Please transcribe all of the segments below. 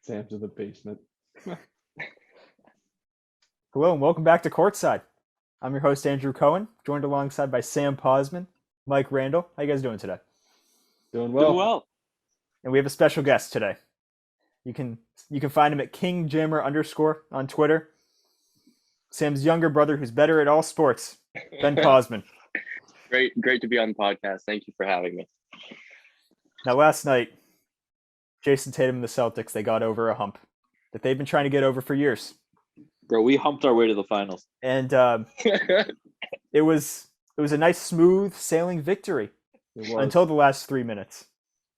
Sam's in the basement. Hello and welcome back to Courtside. I'm your host Andrew Cohen, joined alongside by Sam Posman, Mike Randall. How you guys doing today? Doing Doing well. well. And we have a special guest today. You can find him at KingJammer_ on Twitter. Sam's younger brother, who's better at all sports, Ben Posman. Great to be on the podcast. Thank you for having me. Now, last night, Jason Tatum and the Celtics, they got over a hump that they've been trying to get over for years. Bro, we humped our way to the finals. And it was a nice, smooth sailing victory until the last 3 minutes.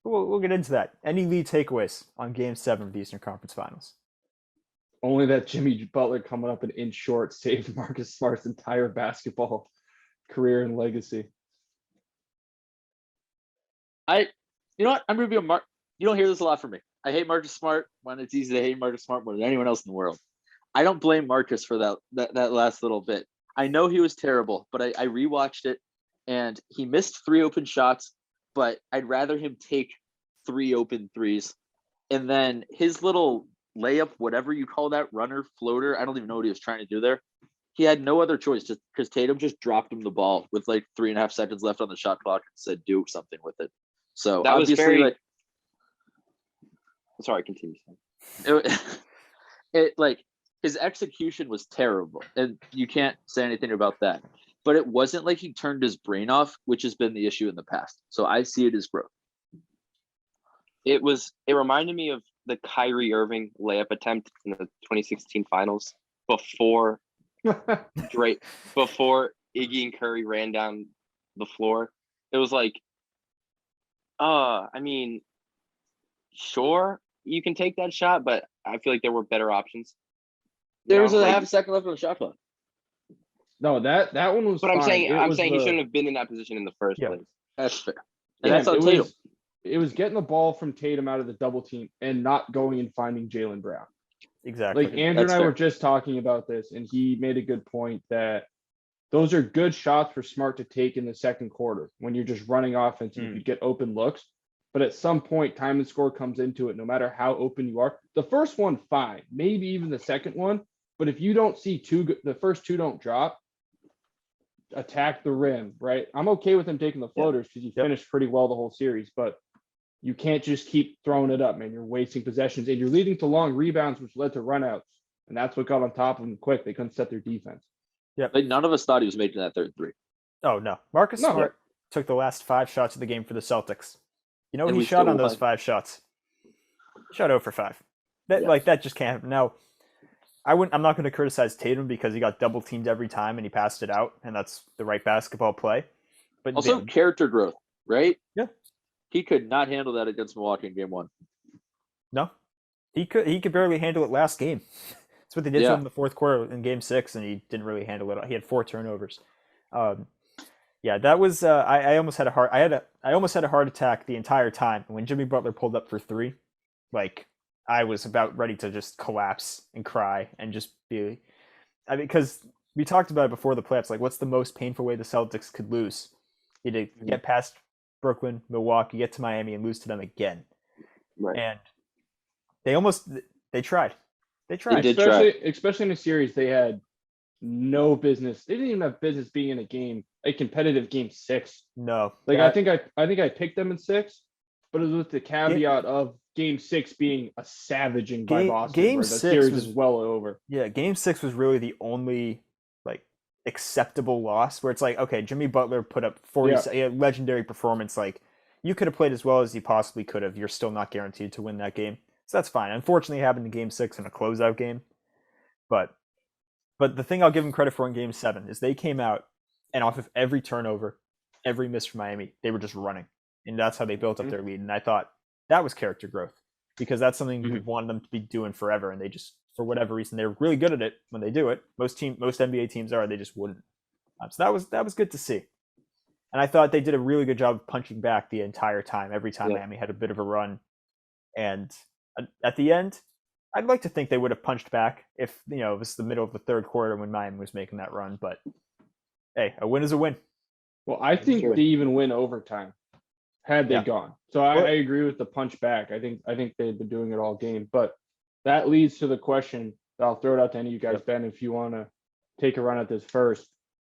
We'll get into that. Any lead takeaways on Game 7 of the Eastern Conference Finals? Only that Jimmy Butler coming up an inch short saved Marcus Smart's entire basketball career and legacy. You know what? I'm going to be you don't hear this a lot from me. I hate Marcus Smart when it's easy to hate Marcus Smart more than anyone else in the world. I don't blame Marcus for that last little bit. I know he was terrible, but I rewatched it and he missed 3 open shots, but I'd rather him take 3 open threes. And then his little layup, whatever you call that, runner, floater, I don't even know what he was trying to do there. He had no other choice just because Tatum just dropped him the ball with like 3.5 seconds left on the shot clock and said, do something with it. So that was obviously, very... Sorry, continue. It like his execution was terrible, and you can't say anything about that. But it wasn't like he turned his brain off, which has been the issue in the past. So I see it as growth. It reminded me of the Kyrie Irving layup attempt in the 2016 finals before Iggy and Curry ran down the floor. It was like, I mean, sure, you can take that shot, but I feel like there were better options. There was a half a second left on the shot clock. No, that one was. But fine. I'm saying he shouldn't have been in that position in the first place. That's fair. And that's on Tatum. It was getting the ball from Tatum out of the double team and not going and finding Jaylen Brown. Exactly. Like Andrew and I were just talking about this, and he made a good point that those are good shots for Smart to take in the second quarter when you're just running offense and you get open looks. But at some point, time and score comes into it, no matter how open you are. The first one, fine. Maybe even the second one. But if you don't see the first 2 don't drop, attack the rim, right? I'm okay with him taking the floaters because he finished pretty well the whole series. But you can't just keep throwing it up, man. You're wasting possessions. And you're leading to long rebounds, which led to runouts. And that's what got on top of them quick. They couldn't set their defense. Yeah, like none of us thought he was making that third 3. Oh, no. Marcus Smart took the last 5 shots of the game for the Celtics. You know what he shot on those 5 shots? He shot 0 for 5. That just can't happen. Now, I'm not going to criticize Tatum because he got double teamed every time and he passed it out, and that's the right basketball play. But also character growth, right? Yeah. He could not handle that against Milwaukee in Game 1. No. He could barely handle it last game. That's what they did to him in the fourth quarter in Game 6, and he didn't really handle it. He had 4 turnovers. That was I almost had a heart attack the entire time. When Jimmy Butler pulled up for 3, like I was about ready to just collapse and cry and just be. Because we talked about it before the playoffs. Like, what's the most painful way the Celtics could lose? You to get past Brooklyn, Milwaukee, get to Miami, and lose to them again. Right. And they tried. They tried. They did especially in a series they had no business. They didn't even have business being in a competitive Game 6. No. I think I picked them in 6, but it was with the caveat of Game 6 being a savaging by Boston. Game where 6 the series is well over. Yeah, Game 6 was really the only acceptable loss where it's like, okay, Jimmy Butler put up 40 a legendary performance. Like, you could have played as well as you possibly could have. You're still not guaranteed to win that game. So that's fine. Unfortunately, it happened in Game 6 in a closeout game. But the thing I'll give them credit for in Game 7 is they came out and off of every turnover, every miss from Miami, they were just running. And that's how they built up their lead. And I thought that was character growth because that's something we've wanted them to be doing forever. And they just, for whatever reason, they're really good at it when they do it. Most NBA teams are, they just wouldn't. So that was good to see. And I thought they did a really good job of punching back the entire time. Every time Miami had a bit of a run. And at the end, I'd like to think they would have punched back if, it was the middle of the third quarter when Miami was making that run. But, hey, a win is a win. Well, I think they even win overtime had they gone. So I agree with the punch back. I think they've been doing it all game. But that leads to the question. I'll throw it out to any of you guys, Yep. Ben, if you want to take a run at this first.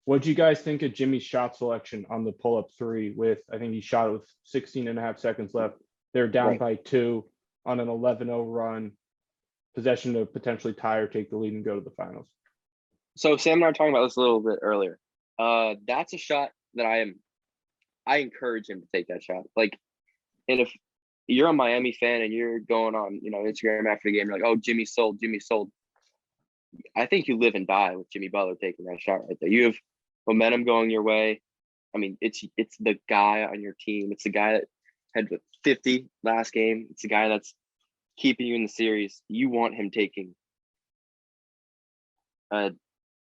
What do you guys think of Jimmy's shot selection on the pull-up three with, I think he shot it with 16 and a half seconds left. They're down Right. by 2 on an 11-0 run, possession to potentially tie or take the lead and go to the finals. So Sam and I were talking about this a little bit earlier. That's a shot that I encourage him to take that shot. Like, and if you're a Miami fan and you're going on, Instagram after the game, you're like, oh, Jimmy sold. I think you live and die with Jimmy Butler taking that shot right there. You have momentum going your way. I mean, it's the guy on your team. It's the guy that had 50 last game. It's the guy that's keeping you in the series. You want him taking a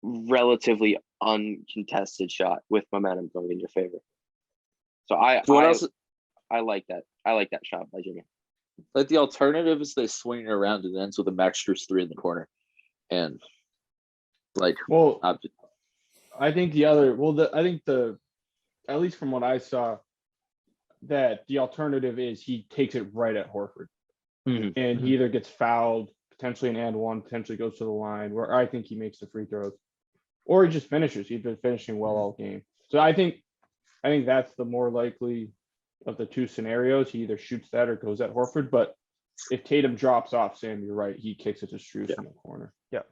relatively uncontested shot with momentum going in your favor. So I like that. I like that shot by Jimmy. Like the alternative is they swing it around and it ends with a Max Strus 3 in the corner, and like, well, I think at least from what I saw, that the alternative is he takes it right at Horford, and he either gets fouled, potentially an and one, potentially goes to the line, where I think he makes the free throws, or he just finishes. He's been finishing well all game. So I think that's the more likely of the two scenarios. He either shoots that or goes at Horford. But if Tatum drops off, Sam, you're right. He kicks it to Strus in the corner. Yeah.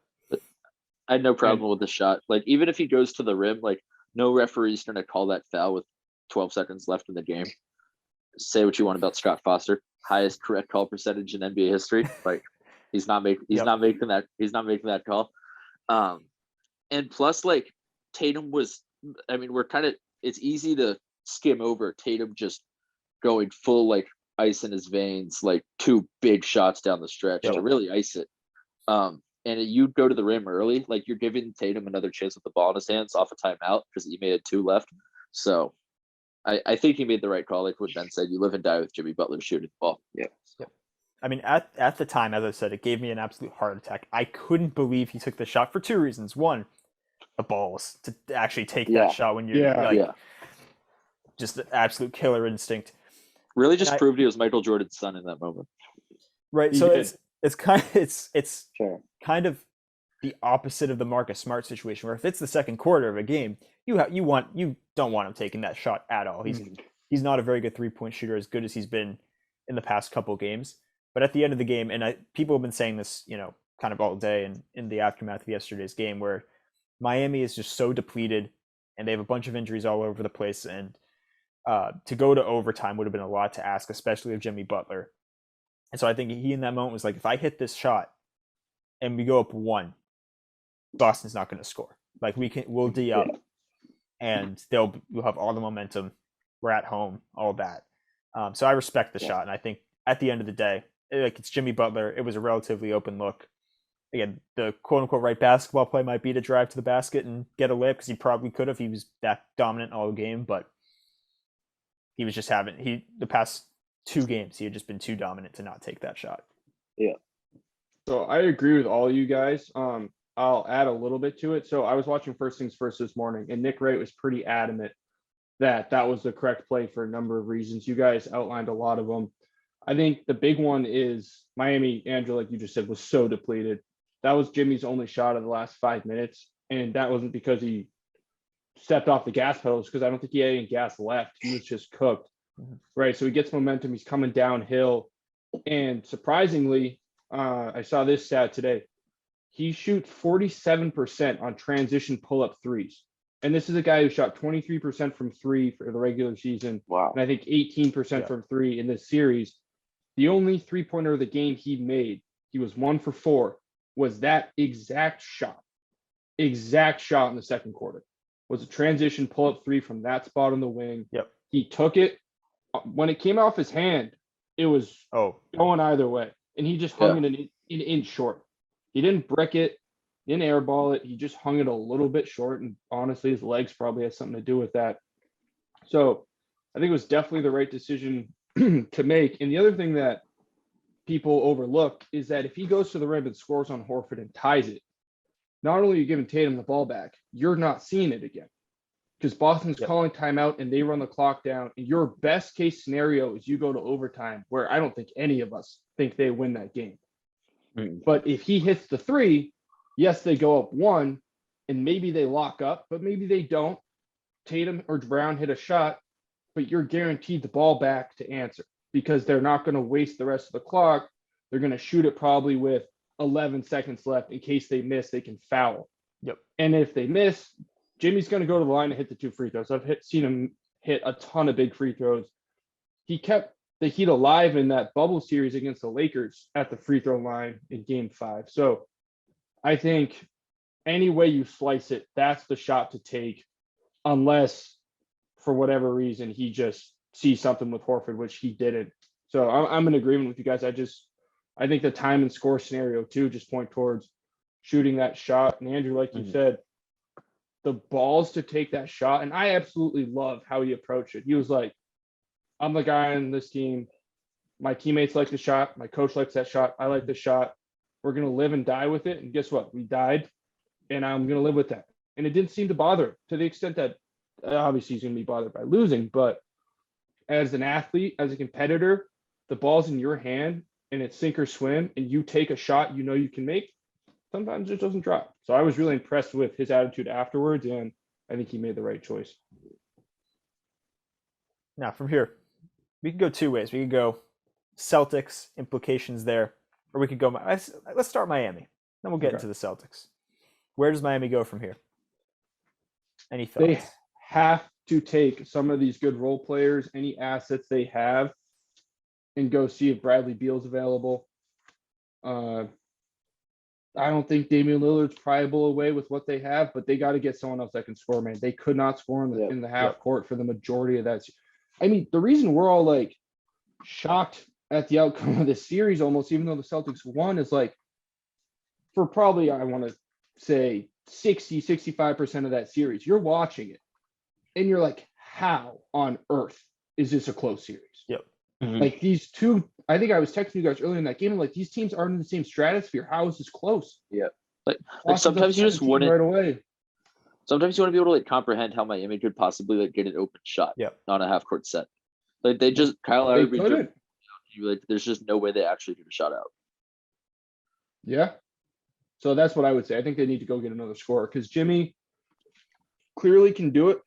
I had no problem with the shot. Like, even if he goes to the rim, like, no referee's going to call that foul with 12 seconds left in the game. Say what you want about Scott Foster, highest correct call percentage in NBA history. Like, he's not making that call. And plus, like, Tatum was, I mean, it's easy to skim over Tatum just going full, like, ice in his veins, like 2 big shots down the stretch to really ice it. And you go to the rim early, like, you're giving Tatum another chance with the ball in his hands off a timeout because he made 2 left. So I think he made the right call. Like what Ben said, you live and die with Jimmy Butler shooting the ball. Yeah. I mean, at the time, as I said, it gave me an absolute heart attack. I couldn't believe he took the shot for 2 reasons. One, the balls to actually take that shot when you're just the absolute killer instinct. Really just proved he was Michael Jordan's son in that moment. Right. So it's Sure. kind of the opposite of the Marcus Smart situation, where if it's the second quarter of a game, you don't want him taking that shot at all. He's not a very good 3-point shooter, as good as he's been in the past couple games. But at the end of the game, and people have been saying this, kind of all day and in the aftermath of yesterday's game, where Miami is just so depleted and they have a bunch of injuries all over the place, and to go to overtime would have been a lot to ask, especially of Jimmy Butler. And so I think he in that moment was like, if I hit this shot and we go up 1, Boston's not going to score. Like, we'll D up, and we'll have all the momentum. We're at home, all that. So I respect the shot, and I think at the end of the day, like, it's Jimmy Butler. It was a relatively open look. Again, the quote-unquote right basketball play might be to drive to the basket and get a layup, because he probably could have. He was that dominant all game, but he was just the past 2 games, he had just been too dominant to not take that shot. Yeah. So I agree with all you guys. I'll add a little bit to it. So I was watching First Things First this morning, and Nick Wright was pretty adamant that was the correct play for a number of reasons. You guys outlined a lot of them. I think the big one is Miami, Andrew, like you just said, was so depleted. That was Jimmy's only shot of the last 5 minutes. And that wasn't because he stepped off the gas pedals, because I don't think he had any gas left. He was just cooked. Right. So he gets momentum. He's coming downhill. And surprisingly, I saw this stat today. He shoots 47% on transition pull-up threes. And this is a guy who shot 23% from 3 for the regular season. Wow. And I think 18% from 3 in this series. The only 3-pointer of the game he made, he was 1 for 4, was that exact shot in the second quarter. Was a transition pull-up 3 from that spot on the wing. Yep. He took it. When it came off his hand, it was going either way. And he just hung it an inch short. He didn't brick it, didn't airball it. He just hung it a little bit short. And honestly, his legs probably had something to do with that. So I think it was definitely the right decision to make. And the other thing that people overlook is that if he goes to the rim and scores on Horford and ties it, not only are you giving Tatum the ball back, you're not seeing it again. Because Boston's calling timeout and they run the clock down. And your best case scenario is you go to overtime, where I don't think any of us think they win that game. But if he hits the three, yes, they go up one, and maybe they lock up, but maybe they don't. Tatum or Brown hit a shot, but you're guaranteed the ball back to answer because they're not going to waste the rest of the clock. They're going to shoot it probably with 11 seconds left. In case they miss, they can foul. Yep. And if they miss, Jimmy's going to go to the line and hit the 2 free throws. I've seen him hit a ton of big free throws. He kept the Heat alive in that bubble series against the Lakers at the free throw line in Game 5. So I think any way you slice it, that's the shot to take, unless for whatever reason he just sees something with Horford, which he didn't. So I'm in agreement with you guys. I think the time and score scenario too just point towards shooting that shot. And Andrew, like you said, the balls to take that shot. And I absolutely love how he approached it. He was like, I'm the guy on this team. My teammates like the shot. My coach likes that shot. I like the shot. We're going to live and die with it. And guess what? We died, and I'm going to live with that. And it didn't seem to bother him to the extent that obviously he's going to be bothered by losing. But as an athlete, as a competitor, the ball's in your hand and it's sink or swim, and you take a shot you know you can make, sometimes it doesn't drop. So I was really impressed with his attitude afterwards, and I think he made the right choice. Now, from here, we could go two ways. We could go Celtics, implications there, or we could go, let's start Miami. Then we'll get into the Celtics. Where does Miami go from here? Any thoughts? They have to take some of these good role players, any assets they have, and go see if Bradley Beal's available. I don't think Damian Lillard's probable away with what they have, but they got to get someone else that can score, man. They could not score in the half court for the majority of that. I mean, the reason we're all like shocked at the outcome of this series almost, even though the Celtics won, is like for probably, I want to say 65% of that series, you're watching it and you're like, how on earth is this a close series? Yep. Like these two, I think I was texting you guys earlier in that game, like these teams aren't in the same stratosphere. How is this close? Yeah. Like sometimes you just want right away. Sometimes you want to be able to like comprehend how Miami could possibly like get an open shot on a half court set. Like they just Kyle Lowry, like there's just no way they actually get a shot out. Yeah. So that's what I would say. I think they need to go get another scorer because Jimmy clearly can do it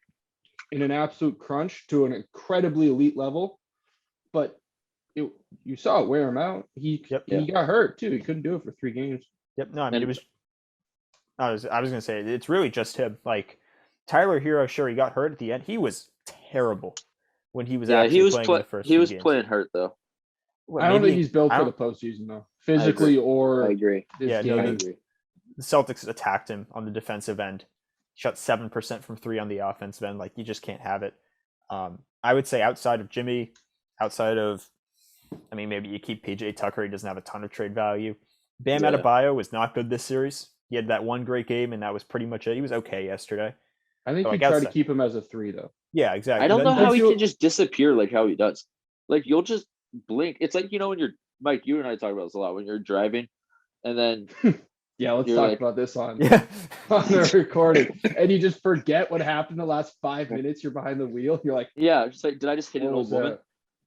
in an absolute crunch to an incredibly elite level. But you saw it wear him out. He got hurt too. He couldn't do it for 3 games. Yep. No, I mean, I was going to say, it's really just him. Like Tyler Hero, sure, he got hurt at the end. He was terrible when he was actually playing the first He was games. playing hurt though. Well, I don't think he's built for the postseason though, physically or. I agree. I agree. The Celtics attacked him on the defensive end. Shot 7% from 3 on the offensive end. Like you just can't have it. I would say outside of Jimmy, maybe you keep PJ Tucker. He doesn't have a ton of trade value. Bam Adebayo was not good this series. He had that one great game, and that was pretty much it. He was okay yesterday. I think you try to keep him as a 3, though. Yeah, exactly. I don't know how he can just disappear like how he does. Like you'll just blink. It's like, when you're Mike, you and I talk about this a lot when you're driving, and then yeah, let's talk about this on the recording, and you just forget what happened the last 5 minutes. You're behind the wheel. You're like, just like, did I just hit an old woman?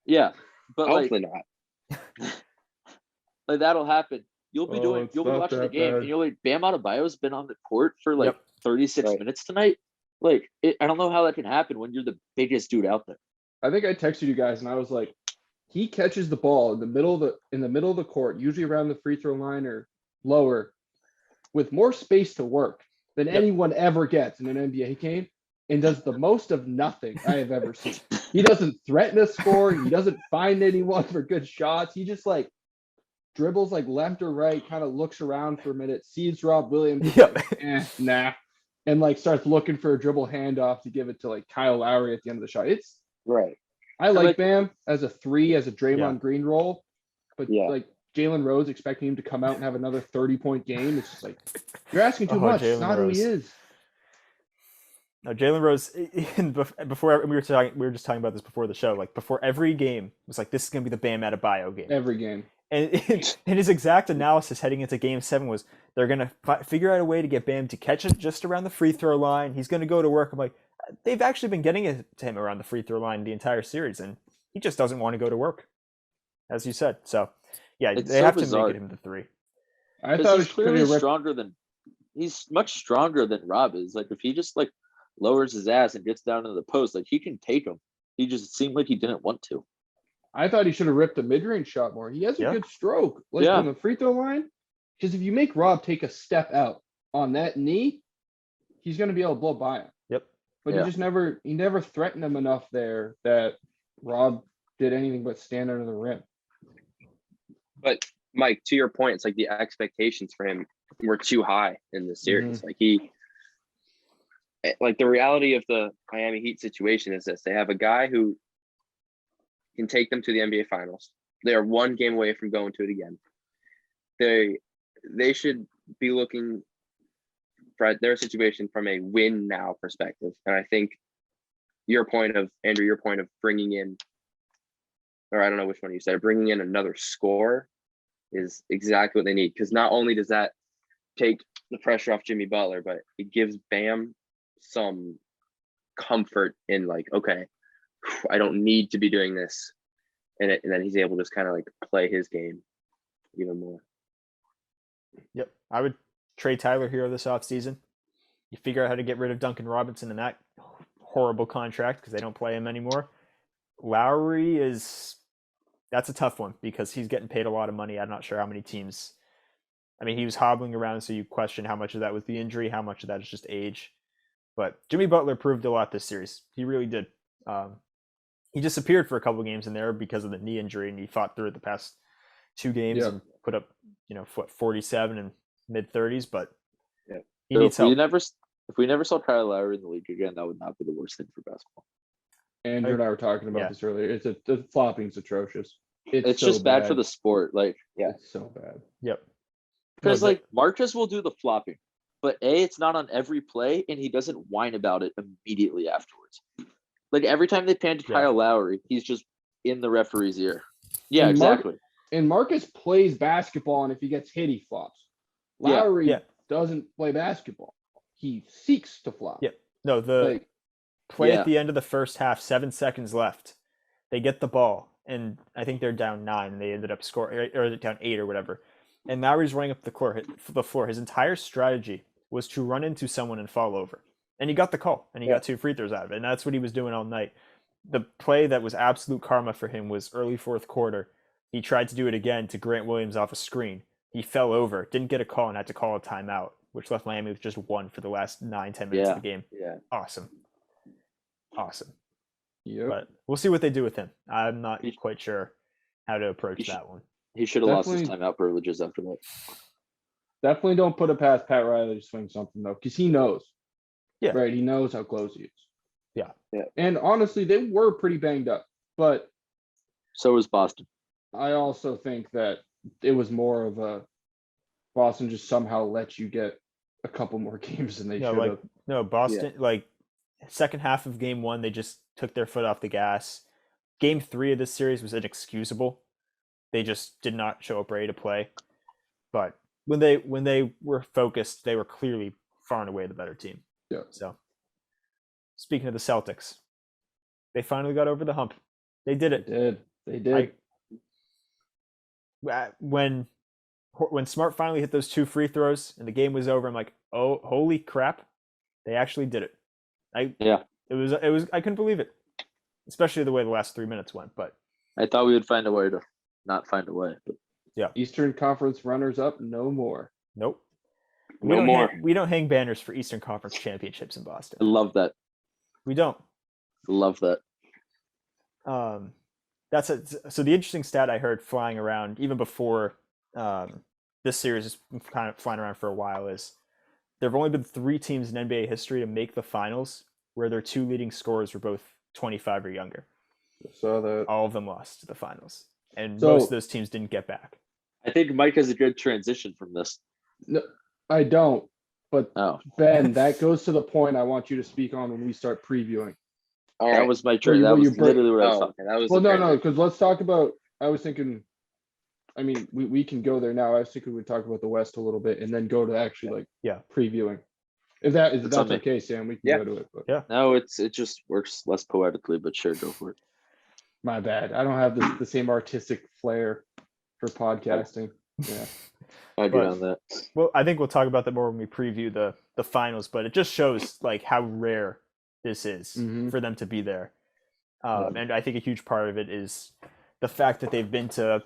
Yeah, but hopefully not. Like that'll happen. You'll be watching the game, and you're like, Bam Adebayo's been on the court for like 36 minutes tonight. Like, I don't know how that can happen when you're the biggest dude out there. I think I texted you guys, and I was like, he catches the ball in the middle of the court, usually around the free throw line or lower, with more space to work than anyone ever gets in an NBA game, and does the most of nothing I have ever seen. He doesn't threaten a score. He doesn't find anyone for good shots. He just like dribbles like left or right, kind of looks around for a minute, sees Rob Williams, nah, and like starts looking for a dribble handoff to give it to like Kyle Lowry at the end of the shot. It's right. I like Bam as a 3, as a Draymond Green role, but like Jalen Rose, expecting him to come out and have another 30-point game, it's just like you're asking too much. It's not who he is. No, Jalen Rose. Before we were just talking about this before the show. Like before every game, it was like this is gonna be the Bam Adebayo game. Every game. And his exact analysis heading into Game 7 was they're gonna figure out a way to get Bam to catch it just around the free throw line. He's gonna go to work. I'm like, they've actually been getting it to him around the free throw line the entire series, and he just doesn't want to go to work, as you said. So, yeah, they have to make it him the 3. I Because thought he's it could clearly have ripped. stronger than he's much stronger than Rob is. Like if he just like lowers his ass and gets down into the post, like he can take him. He just seemed like he didn't want to. I thought he should have ripped the mid-range shot more. He has a Yeah. good stroke, like Yeah. from the free throw line. Because if you make Rob take a step out on that knee, he's going to be able to blow by him. Yep. But Yeah. he never threatened him enough there that Rob did anything but stand under the rim. But Mike, to your point, it's like the expectations for him were too high in this series. Like the reality of the Miami Heat situation is this: they have a guy who can take them to the NBA Finals. They are one game away from going to it again. They should be looking for their situation from a win now perspective. And I think your point of bringing in, or I don't know which one you said, bringing in another scorer is exactly what they need. Because not only does that take the pressure off Jimmy Butler, but it gives Bam some comfort in like, okay, I don't need to be doing this. And then he's able to just kind of like play his game even more. Yep. I would trade Tyler Hero this offseason. You figure out how to get rid of Duncan Robinson in that horrible contract because they don't play him anymore. Lowry that's a tough one because he's getting paid a lot of money. I'm not sure how many teams. I mean, he was hobbling around, so you question how much of that was the injury, how much of that is just age. But Jimmy Butler proved a lot this series. He really did. He disappeared for a couple games in there because of the knee injury, and he fought through it the past 2 games and put up, 47 and mid-30s. But he needs help. If we never saw Kyle Lowry in the league again, that would not be the worst thing for basketball. Andrew and I were talking about this earlier. The flopping's atrocious. It's so just bad for the sport. Like, it's so bad. Yep. Because like Marcus will do the flopping, but it's not on every play, and he doesn't whine about it immediately afterwards. Like every time they pan to Kyle Lowry, he's just in the referee's ear. Yeah, And exactly. And Marcus plays basketball, and if he gets hit, he flops. Lowry doesn't play basketball. He seeks to flop. Yeah. No, the play at the end of the first half, 7 seconds left. They get the ball, and I think they're down 9, and they ended up scoring, or down 8 or whatever. And Lowry's running up the floor. His entire strategy was to run into someone and fall over. And he got the call, and he got 2 free throws out of it. And that's what he was doing all night. The play that was absolute karma for him was early fourth quarter. He tried to do it again to Grant Williams off a screen. He fell over, didn't get a call, and had to call a timeout, which left Miami with just 1 for the last 9-10 minutes of the game. Yeah. Awesome. Yep. But we'll see what they do with him. I'm not quite sure how to approach that one. He should have lost his timeout privileges after that. Definitely don't put it past Pat Riley to swing something, though, because he knows. Yeah. Right, he knows how close he is. Yeah. And honestly, they were pretty banged up. But so was Boston. I also think that it was more of a Boston just somehow let you get a couple more games than they should have. No, Boston, second half of game 1, they just took their foot off the gas. Game 3 of this series was inexcusable. They just did not show up ready to play. But when they were focused, they were clearly far and away the better team. Yeah. So, speaking of the Celtics, they finally got over the hump. They did it. They did. When Smart finally hit those 2 free throws and the game was over, I'm like, oh, holy crap! They actually did it. It was I couldn't believe it, especially the way the last 3 minutes went. But I thought we would find a way to not find a way. But Eastern Conference runners up, no more. Nope. No more. We don't hang banners for Eastern Conference championships in Boston. I love that. We don't. Love that. So the interesting stat I heard flying around even before this series is kind of flying around for a while is there have only been 3 teams in NBA history to make the finals where their 2 leading scorers were both 25 or younger. So that all of them lost to the finals, and most of those teams didn't get back. I think Mike has a good transition from this. No, I don't. But Ben, that goes to the point I want you to speak on when we start previewing. All that was my trade. That was literally what I was talking. That was no, because let's talk about. I was thinking. I mean, we can go there now. I was thinking we'd talk about the West a little bit and then go to actually previewing. If that's okay, Sam, we can go to it. But. No, it just works less poetically, but sure, go for it. My bad. I don't have the same artistic flair for podcasting. Yeah. I agree on that. Well, I think we'll talk about that more when we preview the finals, but it just shows like how rare this is for them to be there. And I think a huge part of it is the fact that they've been to,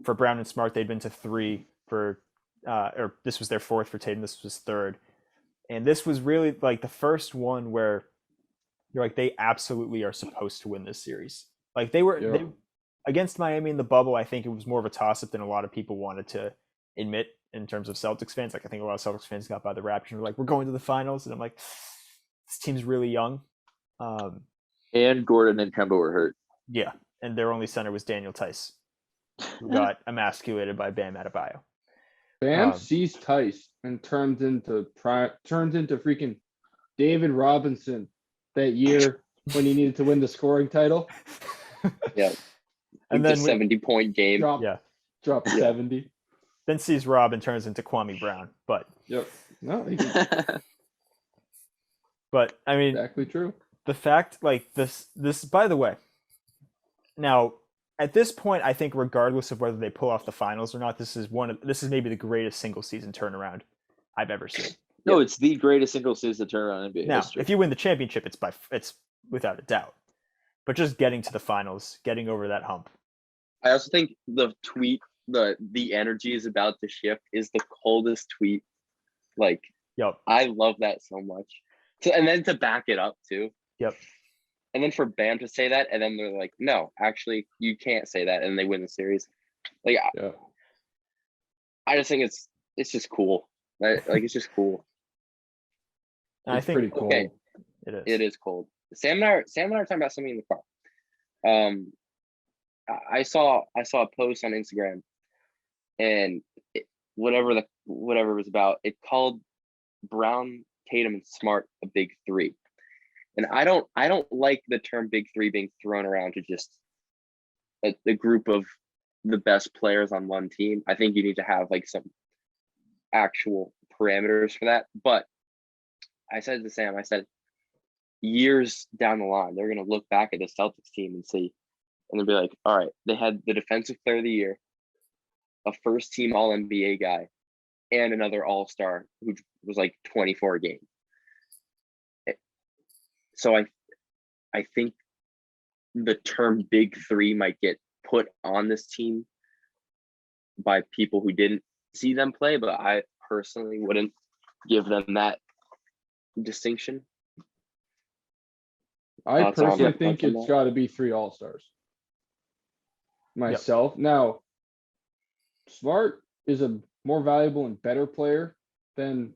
for Brown and Smart, they've been to 3 for, or this was their 4th for Tatum, this was 3rd. And this was really like the first one where you're like, they absolutely are supposed to win this series. Like they against Miami in the bubble, I think it was more of a toss-up than a lot of people wanted to admit in terms of Celtics fans. Like I think a lot of Celtics fans got by the Raptors and were like, we're going to the finals. And I'm like, this team's really young. And Gordon and Kemba were hurt. Yeah. And their only center was Daniel Tice, who got emasculated by Bam Adebayo. Bam sees Tice and turns into freaking David Robinson that year when he needed to win the scoring title. Yeah. And the then 70-point game. Drop 70. Then sees Rob and turns into Kwame Brown. But but I mean, exactly true. The fact, like this, by the way, now at this point, I think regardless of whether they pull off the finals or not, this is maybe the greatest single season turnaround I've ever seen. No, it's the greatest single season turnaround in NBA now, history. if you win the championship, it's without a doubt. But just getting to the finals, getting over that hump. I also think the tweet, the energy is about to shift is the coldest tweet. Like, yep. I love that so much. And then to back it up too. Yep. And then for Bam to say that, and then they're like, no, actually, you can't say that, and they win the series. Like, I just think it's just cool. Like, it's just cool. I think pretty cool. Okay, it is cold. Sam and I are talking about something in the car. I saw a post on Instagram, and whatever it was about, it called Brown, Tatum, and Smart a big 3. And I don't like the term big 3 being thrown around to just a group of the best players on one team. I think you need to have like some actual parameters for that. But I said to Sam, years down the line, they're going to look back at the Celtics team and they'll be like, all right, they had the defensive player of the year, a first team all NBA guy, and another all-star who was like 24 a game. So I think the term big 3 might get put on this team by people who didn't see them play, but I personally wouldn't give them that distinction. I personally think it's got to be 3 all-stars. Myself. Yep. Now, Smart is a more valuable and better player than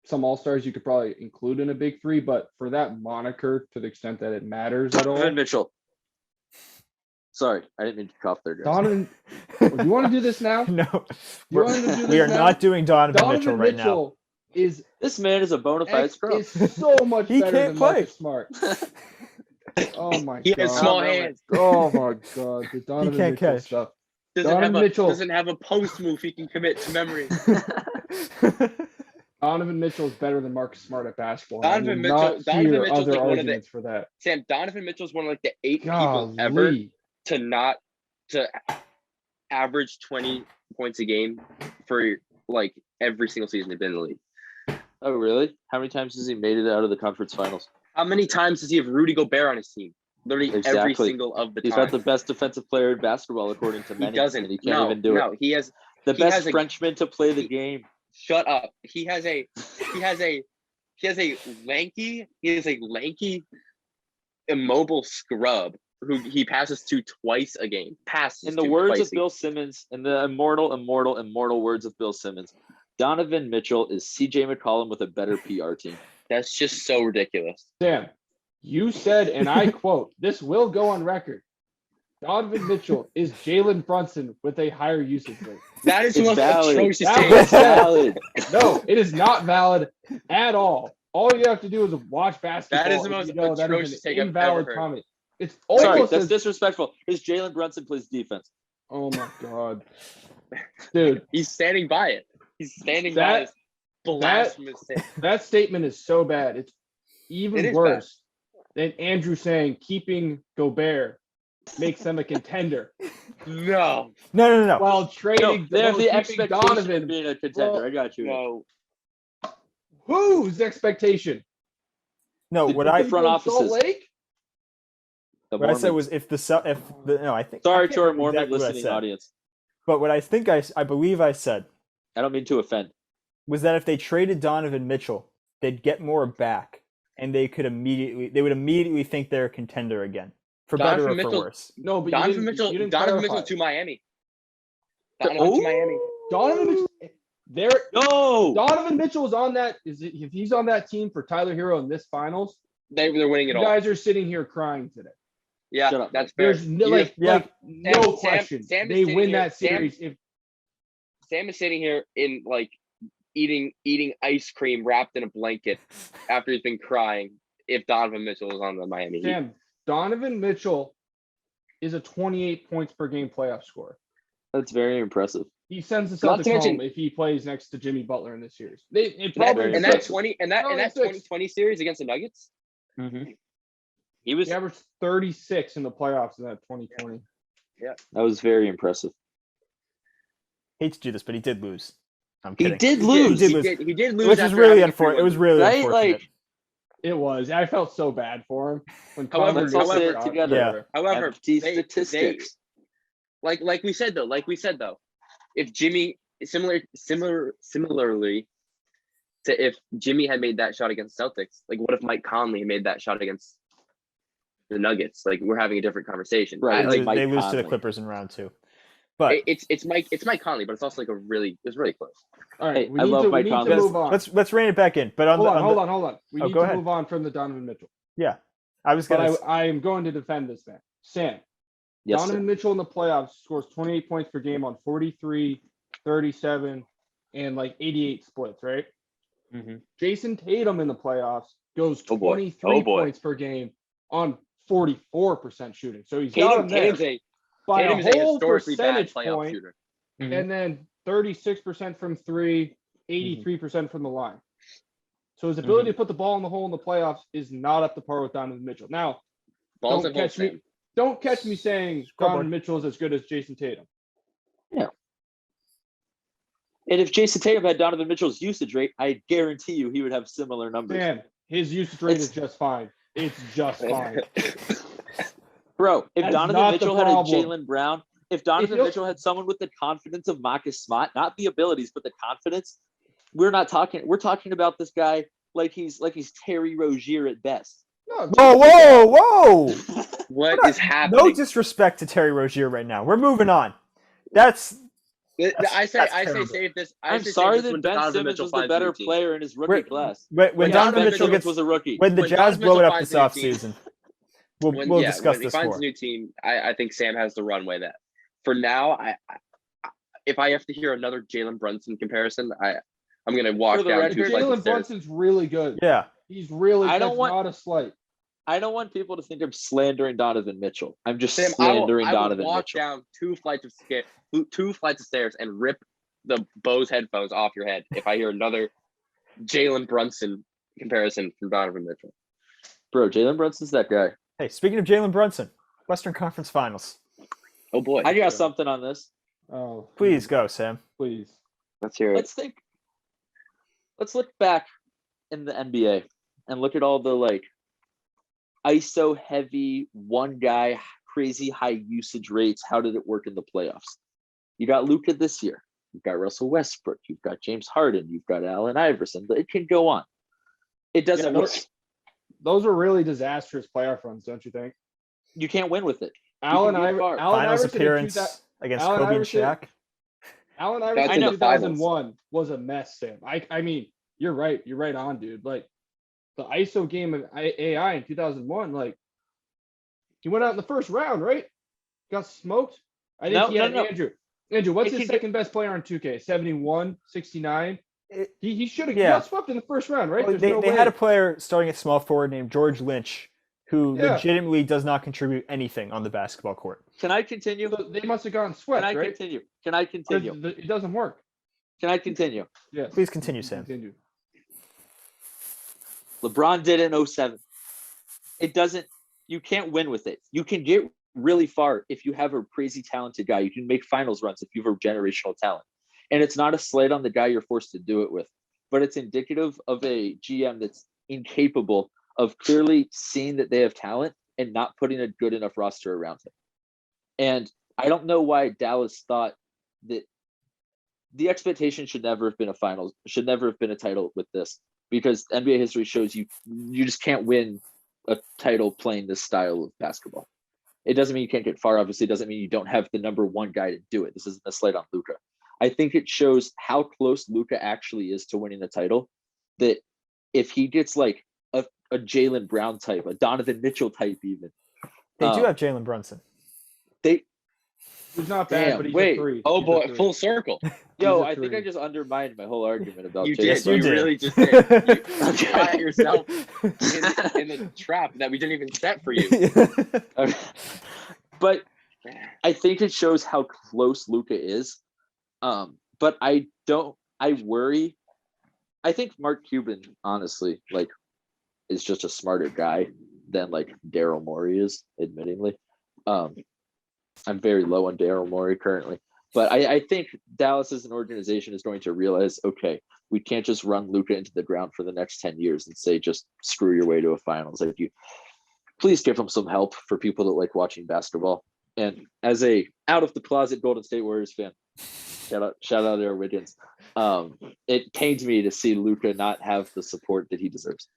some all-stars you could probably include in a big 3, but for that moniker, to the extent that it matters at all. Donovan Mitchell. Sorry, I didn't mean to cough there, guys. Donovan, you want to do this now? No, we are not doing Donovan Mitchell right now. This man is a bona fide scrub. Is so much better than Marcus Smart. Oh my god. He has small hands. Oh my god. The Donovan Mitchell catch. stuff. Doesn't have a post move he can commit to memory. Donovan Mitchell is better than Marcus Smart at basketball. Donovan Mitchell's like one of the for that. Sam, Donovan Mitchell's one of like the 8 people ever to average 20 points a game for like every single season they've been in the league. Oh really? How many times has he made it out of the conference finals? How many times does he have Rudy Gobert on his team? Literally every single of the time. He's not the best defensive player in basketball according to many. He doesn't. He can't even do it. He has the best Frenchman to play the game. Shut up. He has a lanky immobile scrub who he passes to twice a game. In the words of Bill Simmons, in the immortal words of Bill Simmons, Donovan Mitchell is CJ McCollum with a better PR team. That's just so ridiculous. Sam, you said, and I quote, this will go on record, Donovan Mitchell is Jalen Brunson with a higher usage rate. That is one atrocious It's valid. No, it is not valid at all. All you have to do is watch basketball. That is the most atrocious take I've ever heard. Comment. It's almost that's disrespectful. Because Jalen Brunson plays defense. Oh my god, dude, he's standing by it. He's standing by his blasphemous thing. That statement is so bad. It's even worse than Andrew saying keeping Gobert makes them a contender. No, No. While No, trading, they have while the keeping expectation Donovan. of being a contender. Well, I got you. no. Whose expectation? No, The- what the I front People in Salt offices. Lake? The what I said Mormons. was if the no, I think I Sorry can't to our remember Mormon exactly what I listening said. audience. But what I think I believe I said I don't mean to offend. was that if they traded Donovan Mitchell, they'd get more back, and they would immediately think they're a contender again, for better Donovan or for Mitchell- worse. No, but Donovan you Mitchell didn't Donovan clarify. Mitchell to Miami. Oh! Donovan to Miami. Donovan Mitchell. There, No. Donovan Mitchell is on that. If he's on that team for Tyler Hero in this finals, They're winning you it all. guys are sitting here crying today. Yeah, Shut up, that's fair. There's no, You just- like no Sam- question. Sam is They sitting win here- that series if Sam is sitting here in like eating ice cream wrapped in a blanket after he's been crying. If Donovan Mitchell is on the Miami Heat, Sam, Donovan Mitchell is a 28 points per game playoff scorer. That's very impressive. He sends the Not Celtics to mention- home if he plays next to Jimmy Butler in this series. It and probably that, and that 20 and that No, and that it's six. 2020 series against the Nuggets, Mm-hmm. he was he averaged 36 in the playoffs in that 2020. That was very impressive. Hate to do this, but he did lose. I'm He kidding. did lose. He did lose. He did lose, Which is after really having a unfortunate. It 3-1 was lead. really Right? unfortunate. Like, It was. I felt so bad for him when However- Connor let's all say it got together. Yeah. However, Empty they- statistics. like we said though, if Jimmy similarly to if Jimmy had made that shot against Celtics, like what if Mike Conley made that shot against the Nuggets? Like we're having a different conversation. Right, They like lose- Mike they lose to the Conley. Clippers in round 2. But It's Mike Conley, but it's also like it's really close. All right, Hey, we I need love to, Mike we need to Conley. move on. let's rein it back in. But on Hold the, on, on hold the- on, hold on. We Oh, need go to ahead. move on from the Donovan Mitchell. yeah, I was But gonna. I am going to defend this man. Sam, Yes, Donovan sir. Mitchell in the playoffs scores 28 points per game on 43, 37, and like 88 splits, right? Mm-hmm. Jason Tatum in the playoffs goes Oh, boy. 23 Oh, boy. points per game on 44% shooting. So he's got him there Tatum's by a a whole historically bad percentage playoff point, shooter. and then 36% from three, 83% from the line. So his ability to put the ball in the hole in the playoffs is not up to par with Donovan Mitchell. Now, Balls don't in holes, catch me. Sam. Don't catch me saying Scoreboard. Donovan Mitchell is as good as Jason Tatum. And if Jason Tatum had Donovan Mitchell's usage rate, I guarantee you he would have similar numbers. Man, his usage rate It's- is just fine. It's just fine. Bro, if That's Donovan not the Mitchell had a problem. Jalen Brown, if Donovan he'll- Mitchell had someone with the confidence of Marcus Smart, not the abilities, but the confidence, we're talking about this guy like he's Terry Rozier at best. No, Whoa! What Not- is happening? No disrespect to Terry Rozier right now. We're moving on. That's I say that's save terrible. this. I'm say sorry save this that when Ben Donovan Simmons Mitchell was the finds a better new team. player in his rookie Wait, class. when Donovan Mitchell gets was a rookie. when the when Jazz Donovan blow it Mitchell up this finds a new offseason. We'll discuss when he this finds more. a new team, I think Sam has the runway that. For now, if I have to hear another Jalen Brunson comparison, I'm gonna walk For the down record, 2 flights of Jalen stairs. Brunson's really good. Yeah. He's really. I don't That's want- not a slight. I don't want people to think I'm slandering Donovan Mitchell. I'm just Sam, slandering I will Donovan walk Mitchell. down 2 flights of stairs and rip the Bose headphones off your head if I hear another Jalen Brunson comparison from Donovan Mitchell. Bro, Jalen Brunson's that guy. Hey, speaking of Jalen Brunson, Western Conference Finals. Oh boy, I got something on this. Oh, Please go, Sam. please. let's hear it. Let's look back in the NBA and look at all the ISO heavy one guy crazy high usage rates. How did it work in the playoffs? You got Luka this year. You've got Russell Westbrook. You've got James Harden. You've got Allen Iverson. It can go on. It doesn't Yeah, work. Those were really disastrous playoff runs, don't you think? You can't win with it. Allen can get far. Finals Iverson in appearance against Allen Kobe Iverson- and Shaq. Allen That's Iverson in in the finals. 2001 was a mess, Sam. I mean, you're right. You're right on, dude. Like the ISO game of AI in 2001, he went out in the first round, right? Got smoked. I think No, he had no. Andrew. Andrew, what's It his can second best player on 2K? 71, 69. He should have got swept in the first round, right? Well, There's they no had a way. player starting at small forward named George Lynch, who Yeah. legitimately does not contribute anything on the basketball court. Can I continue? So they must have gotten Can swept, I right? continue? Can I continue? Because it doesn't work. Can I continue? Yes. Please continue, Sam. Continue. LeBron did in 07. It doesn't, you can't win with it. You can get really far if you have a crazy talented guy. You can make finals runs if you have a generational talent. And it's not a slight on the guy you're forced to do it with, but it's indicative of a GM that's incapable of clearly seeing that they have talent and not putting a good enough roster around him. And I don't know why Dallas thought that the expectation should never have been a finals, should never have been a title with this, because NBA history shows you just can't win a title playing this style of basketball. It doesn't mean you can't get far. Obviously, it doesn't mean you don't have the number one guy to do it. This isn't a slight on Luka. I think it shows how close Luka actually is to winning the title. That if he gets like a Jaylen Brown type, a Donovan Mitchell type, even They do have Jalen Brunson. He's not bad, Damn, but he's wait. a 3. Oh He's a boy, 3. full circle. Yo, a I think I 3. just undermined my whole argument about You Jaylen did. you You did. really just did. You got yourself in the trap that we didn't even set for you. But I think it shows how close Luka is. But I worry. I think Mark Cuban, honestly, like, is just a smarter guy than like Daryl Morey is, admittingly. I'm very low on Daryl Morey currently. But I think Dallas as an organization is going to realize, okay, we can't just run Luka into the ground for the next 10 years and say, just screw your way to a finals. Like, you please give him some help for people that like watching basketball. And as a out of the closet Golden State Warriors fan, shout out Aaron Wiggins. It pains me to see Luka not have the support that he deserves.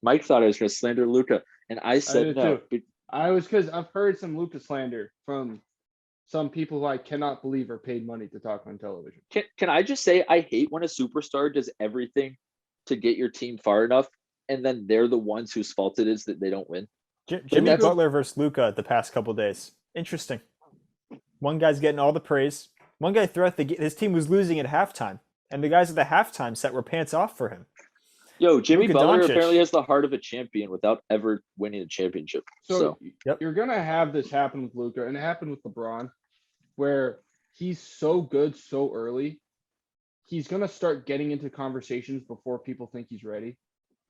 Mike thought I was going to slander Luka, and I said no. I was, because I've heard some Luka slander from some people who I cannot believe are paid money to talk on television. Can I just say I hate when a superstar does everything to get your team far enough, and then they're the ones whose fault it is that they don't win. Jimmy Butler versus Luka the past couple days. Interesting. One guy's getting all the praise. One guy throughout his team was losing at halftime, and the guys at the halftime set were pants off for him. Yo, Jimmy Luka Butler Doncic apparently has the heart of a champion without ever winning a championship. So Yep. You're going to have this happen with Luka, and it happened with LeBron, where he's so good so early. He's going to start getting into conversations before people think he's ready,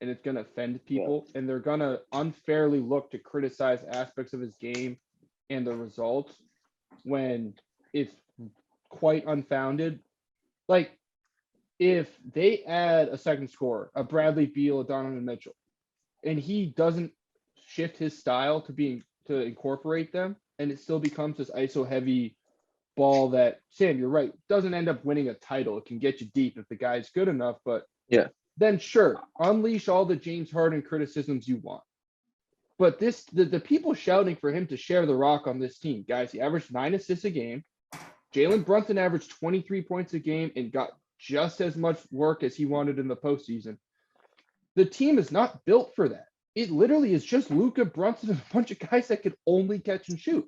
and it's going to offend people, and they're going to unfairly look to criticize aspects of his game and the results when it's quite unfounded. Like, if they add a second scorer, a Bradley Beal, a Donovan Mitchell, and he doesn't shift his style to incorporate them, and it still becomes this ISO heavy ball that, Sam, you're right, doesn't end up winning a title. It can get you deep if the guy's good enough, but yeah, then sure, unleash all the James Harden criticisms you want. But the people shouting for him to share the rock on this team, guys, he averaged 9 assists a game. Jalen Brunson averaged 23 points a game and got just as much work as he wanted in the postseason. The team is not built for that. It literally is just Luka, Brunson, and a bunch of guys that could only catch and shoot.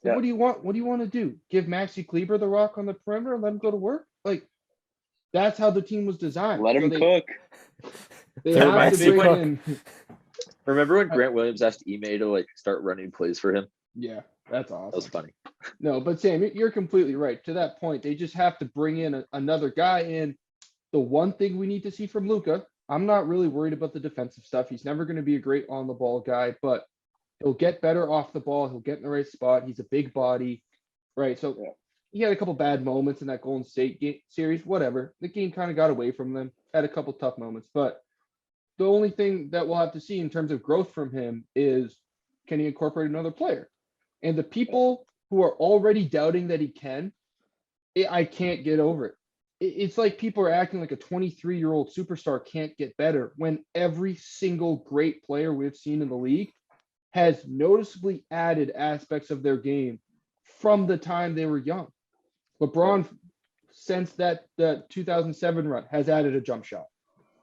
Yeah. What do you want? What do you want to do? Give Maxi Kleber the rock on the perimeter and let him go to work? Like, that's how the team was designed. Let him cook. They have to bring in. Remember when Grant Williams asked Ime to like start running plays for him? Yeah, that's awesome. That was funny. No, but Sam, you're completely right. To that point, they just have to bring in another guy. And the one thing we need to see from Luka, I'm not really worried about the defensive stuff. He's never going to be a great on the ball guy, but he'll get better off the ball. He'll get in the right spot. He's a big body, right? So he had a couple bad moments in that Golden State series, whatever. The game kind of got away from them, had a couple tough moments, but the only thing that we'll have to see in terms of growth from him is, can he incorporate another player? And the people who are already doubting that he can, I can't get over it. It's like people are acting like a 23-year-old superstar can't get better when every single great player we've seen in the league has noticeably added aspects of their game from the time they were young. LeBron, since that 2007 run, has added a jump shot.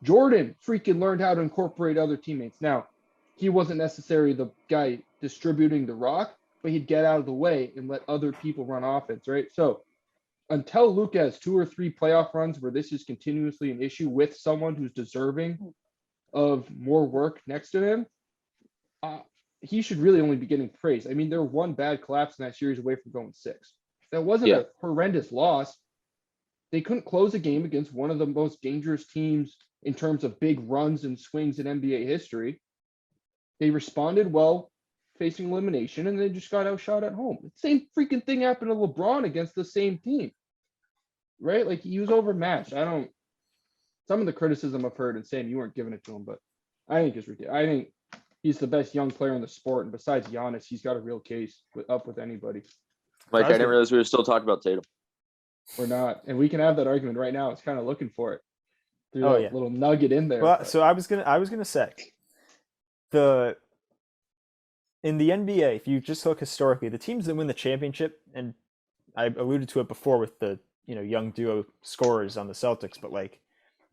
Jordan freaking learned how to incorporate other teammates. Now, he wasn't necessarily the guy distributing the rock, but he'd get out of the way and let other people run offense, right? So until Luka has 2 or 3 playoff runs where this is continuously an issue with someone who's deserving of more work next to him, he should really only be getting praise. I mean, they're one bad collapse in that series away from going 6. That wasn't a horrendous loss. They couldn't close a game against one of the most dangerous teams in terms of big runs and swings in NBA history. They responded well, facing elimination, and they just got outshot at home. The same freaking thing happened to LeBron against the same team, right? Like he was overmatched. Some of the criticism I've heard and saying you weren't giving it to him, but I think it's ridiculous. I think he's the best young player in the sport, and besides Giannis, he's got a real case up with anybody. Mike, I didn't realize we were still talking about Tatum. We're not, and we can have that argument right now. It's kind of looking for it. Oh yeah, little nugget in there. Well, but... so I was gonna say in the NBA, if you just look historically, the teams that win the championship, and I alluded to it before with the young duo scorers on the Celtics, but like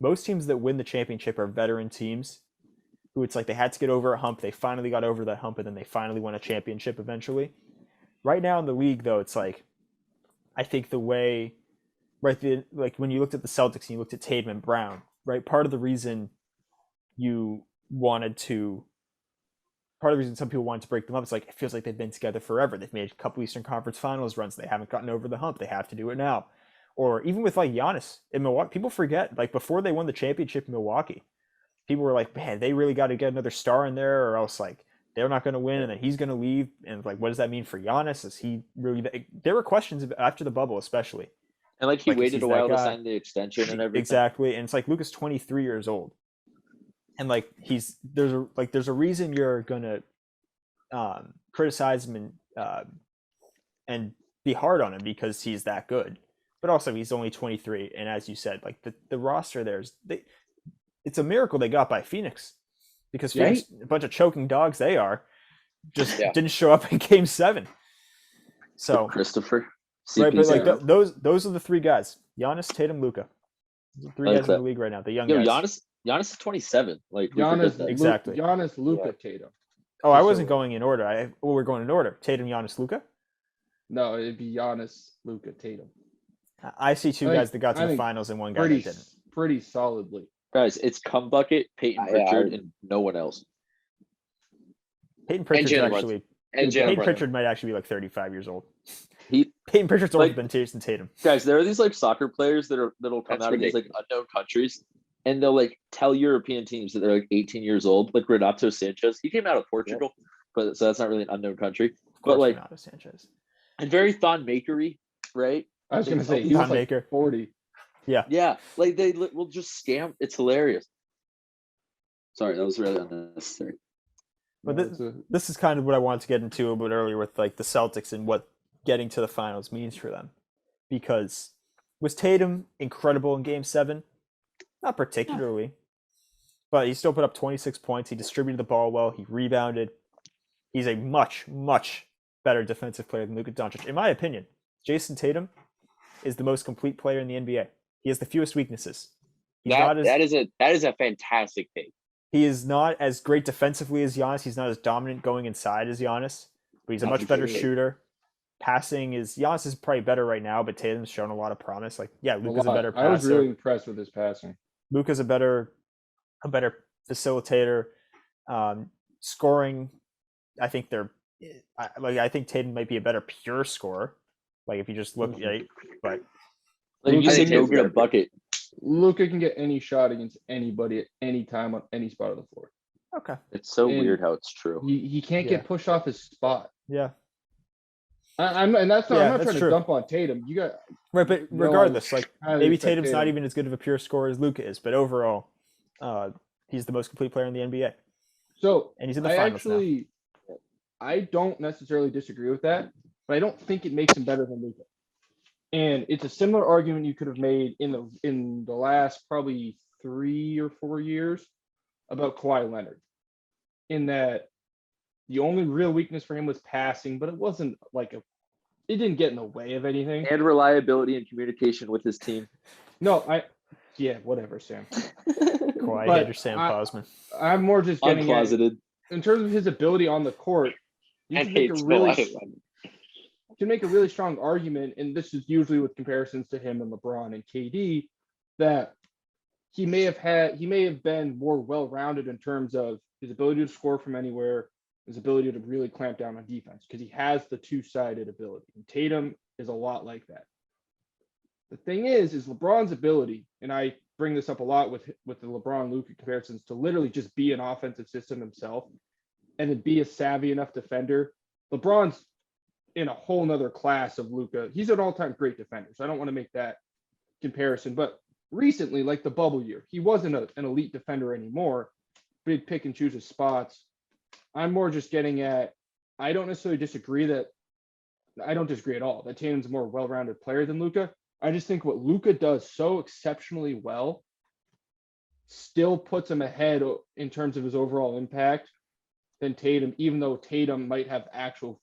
most teams that win the championship are veteran teams who it's like they had to get over a hump. They finally got over that hump, and then they finally won a championship eventually. Right now in the league, though, it's like I think the way, right, like when you looked at the Celtics and you looked at Tatum and Brown, right, part of the reason some people wanted to break them up, it's like it feels like they've been together forever. They've made a couple Eastern Conference Finals runs. They haven't gotten over the hump. They have to do it now. Or even with like Giannis in Milwaukee, people forget, like before they won the championship in Milwaukee, people were like, man, they really got to get another star in there or else like they're not going to win and then he's going to leave. And like, what does that mean for Giannis? Is he really, there were questions after the bubble, especially. And like he waited a while to sign the extension and everything. Exactly. And it's like Luka's 23 years old. And like there's a reason you're gonna criticize him and be hard on him because he's that good. But also he's only 23, and as you said, like the roster it's a miracle they got by Phoenix because Phoenix, a bunch of choking dogs they are, just didn't show up in Game 7. So Christopher, right, but like those are the three guys: Giannis, Tatum, Luka. Three guys in the league right now. The young guys. Giannis is 27. Like Giannis, exactly. Giannis, Luka, Tatum. Oh, I wasn't going in order. We're going in order. Tatum, Giannis, Luka. No, it'd be Giannis, Luka, Tatum. I see two guys that got to the finals and one guy that didn't. Pretty solidly. Guys, it's Cum Bucket, Peyton Pritchard, and no one else. Peyton Pritchard Pritchard might actually be like 35 years old. Peyton Pritchard's older than Jason Tatum. Guys, there are these like soccer players that'll come out of these like unknown countries, and they'll like tell European teams that they're like 18 years old. Like Renato Sanchez, he came out of Portugal, but so that's not really an unknown country. But like Renato Sanchez, and very Thon Makery, right? I was gonna say he was like 40. Yeah, like they will just scam. It's hilarious. Sorry, that was really unnecessary. But this is kind of what I wanted to get into a bit earlier with like the Celtics and what getting to the finals means for them. Because was Tatum incredible in Game 7? Not particularly. But he still put up 26 points. He distributed the ball well. He rebounded. He's a much, much better defensive player than Luka Doncic. In my opinion, Jason Tatum is the most complete player in the NBA. He has the fewest weaknesses. That is a fantastic take. He is not as great defensively as Giannis. He's not as dominant going inside as Giannis, but he's a much better shooter. Passing Giannis is probably better right now, but Tatum's shown a lot of promise. Like, yeah, Luka's a better passer. I was really impressed with his passing. Luka's a better facilitator. Scoring, I think I think Tatum might be a better pure scorer. Like if you just look at it, but like you say, go get a bucket. Luka can get any shot against anybody at any time on any spot of the floor. Okay, it's so weird how it's true. He can't get pushed off his spot. Yeah. I'm not trying to dump on Tatum. You got right, but regardless, like maybe Tatum's not even as good of a pure scorer as Luka is, but overall, he's the most complete player in the NBA. So and he's in the finals now. I don't necessarily disagree with that, but I don't think it makes him better than Luka. And it's a similar argument you could have made in the last probably 3 or 4 years about Kawhi Leonard, in that the only real weakness for him was passing, but it wasn't like it didn't get in the way of anything. And reliability and communication with his team. No, whatever, Sam. Kawhi, hater Sam Cosman. I'm more just getting uncloseted. In terms of his ability on the court. You can make a really strong argument, and this is usually with comparisons to him and LeBron and KD, that he may have been more well-rounded in terms of his ability to score from anywhere, his ability to really clamp down on defense, because he has the two-sided ability. And Tatum is a lot like that. The thing is LeBron's ability, and I bring this up a lot with the LeBron-Luka comparisons, to literally just be an offensive system himself, and then be a savvy enough defender. LeBron's in a whole nother class of Luka. He's an all-time great defender, so I don't want to make that comparison. But recently, like the bubble year, he wasn't an elite defender anymore. But he'd pick and choose his spots. I'm more just getting at, I don't necessarily disagree that, I don't disagree at all that Tatum's a more well-rounded player than Luka. I just think what Luka does so exceptionally well still puts him ahead in terms of his overall impact than Tatum, even though Tatum might have actual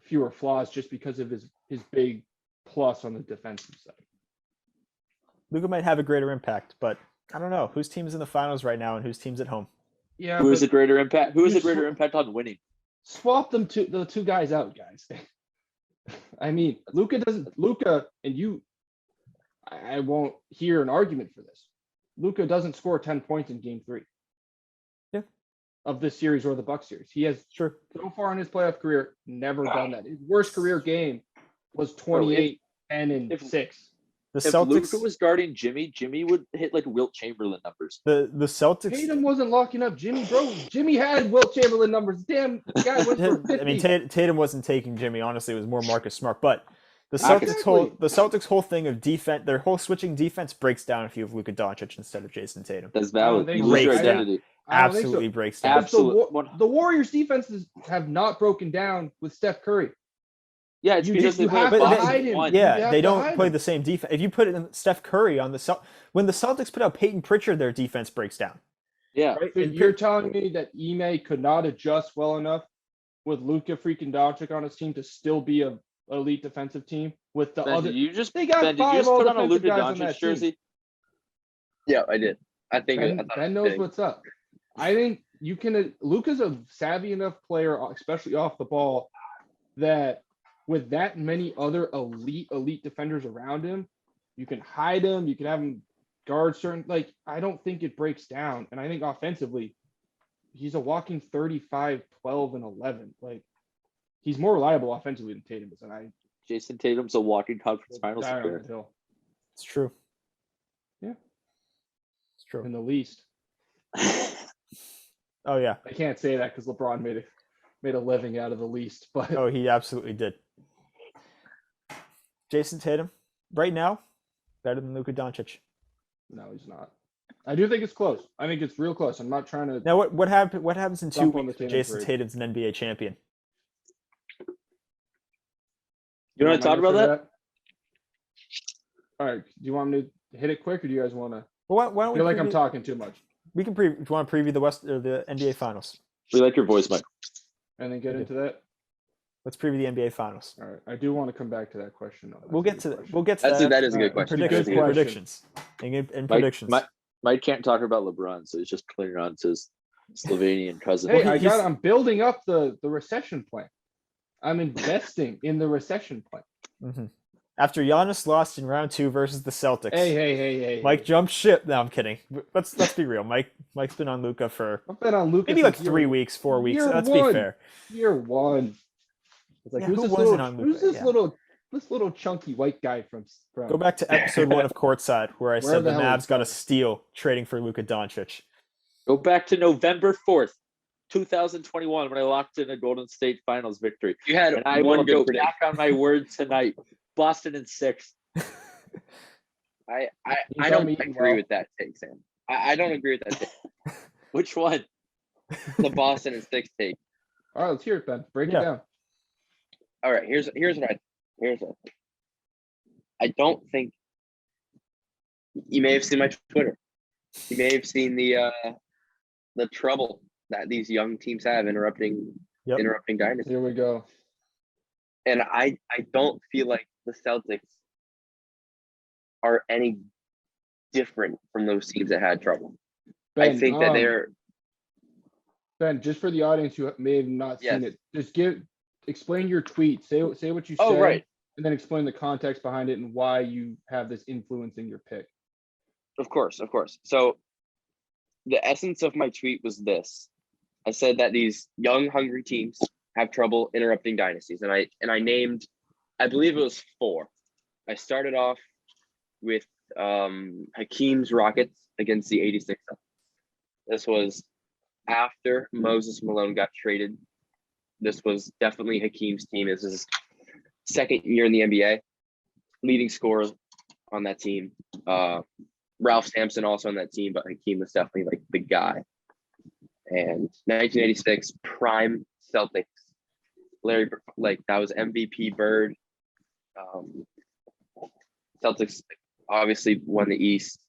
fewer flaws just because of his big plus on the defensive side. Luka might have a greater impact, but I don't know whose team's in the finals right now and whose team's at home. Yeah, Who is a greater impact? Who is a greater impact on winning? Swap the two guys out, guys. I mean, Luka and you, I won't hear an argument for this. Luka doesn't score 10 points in game 3. Yeah. Of this series or the Bucks series. He has so far in his playoff career never done that. His worst career game was 28, 10, and 6. The If Celtics Luka was guarding Jimmy would hit like Wilt Chamberlain numbers. the Celtics Tatum wasn't locking up Jimmy, bro. Jimmy had Wilt Chamberlain numbers. Damn, the guy went for 50. I mean, Tatum wasn't taking Jimmy. Honestly, it was more Marcus Smart. But the Exactly. Celtics whole thing of defense, their whole switching defense breaks down if you have Luka Doncic instead of Jason Tatum. That's valid. think You so. lose your Breaks down. identity. I don't think so. Absolutely breaks down. Absolutely. The Warriors' defenses have not broken down with Steph Curry. Yeah, it's You because just- they you play have a to box hide of him. one. You Yeah, have they to don't hide play him. the same defense. If you put in Steph Curry on when the Celtics put out Peyton Pritchard, their defense breaks down. Yeah. Right? So And you're telling me that Ime could not adjust well enough with Luka freaking Doncic on his team to still be a elite defensive team with the Ben, other? did you just They got Ben, did you 5 just put on a all-defensive Luka guys on that Doncic team. jersey? Yeah, I did. I think I Ben, thought Ben it was knows fitting. what's up. I think you can. Luka's a savvy enough player, especially off the ball, that with that many other elite defenders around him, you can hide him. You can have him guard certain. Like, I don't think it breaks down. And I think offensively, he's a walking 35, 12, and 11. Like, he's more reliable offensively than Tatum is. And I Jason Tatum's a walking conference finals die on appearance. that hill It's true. Yeah. It's true. in the least. Oh yeah. I can't say that because LeBron made a living out of the least. But Oh, he absolutely did. Jason Tatum, right now, better than Luka Doncic. no, he's not. I do think it's close. I think it's real close. I'm not trying to. Now, what happens in 2 Jump on weeks the when Tatum Jason parade. Tatum's an NBA champion? You want to talk about that? All right. Do you want me to hit it quick, or do you guys want to? Well, why don't I we? feel like I'm preview- talking too much, We can do you want to preview the West or the NBA Finals? We like your voice, Mike. and then get Okay. into that. Let's preview the NBA Finals. All right. I do want to come back to that question. Though. We'll get to That that. is a good Alright, question. good Predictions. question. Predictions. And predictions. Mike can't talk about LeBron, so he's just clinging on to his Slovenian cousin. Hey, Well, I'm building up the recession plan. I'm investing in the recession plan. Mm-hmm. After Giannis lost in round 2 versus the Celtics, Hey. Mike jumped ship. No, I'm kidding. Let's be real. Mike's been on Luka for I've been on Lucas maybe like since 3 weeks, 4 weeks. year Let's one. be fair. Year 1. It's like Yeah, who's who this wasn't little? on Who's Luka? this Yeah. little chunky white guy from? Go back to episode 1 of Courtside, where I said the the hell Mavs is got a steal trading for Luka Doncic. Go back to November 4th, 2021, when I locked in a Golden State Finals victory. You had And I one will go good prediction. back on my word tonight. Boston in 6. I tell don't me agree well. with that take, Sam. I don't agree with that take. Which one? The Boston and 6 take. All right, let's hear it, Ben. Break Yeah. it down. All right, here's what I don't think you may have seen my Twitter. You may have seen the trouble that these young teams have interrupting dynasty. Here we go. And I don't feel like the Celtics are any different from those teams that had trouble. Ben, I think that they're Ben, just for the audience who may have not seen Yes. it, just explain your tweet. Say what you said. Oh, right. And then explain the context behind it and why you have this influencing your pick. Of course. So the essence of my tweet was this. I said that these young, hungry teams have trouble interrupting dynasties. And I named, I believe it was 4. I started off with Hakeem's Rockets against the 86. This was after Moses Malone got traded. This was definitely Hakeem's team. This is his second year in the NBA, leading scorer on that team. Ralph Sampson also on that team, but Hakeem was definitely like the guy. And 1986 prime Celtics. Larry, like that was MVP Bird. Celtics obviously won the East,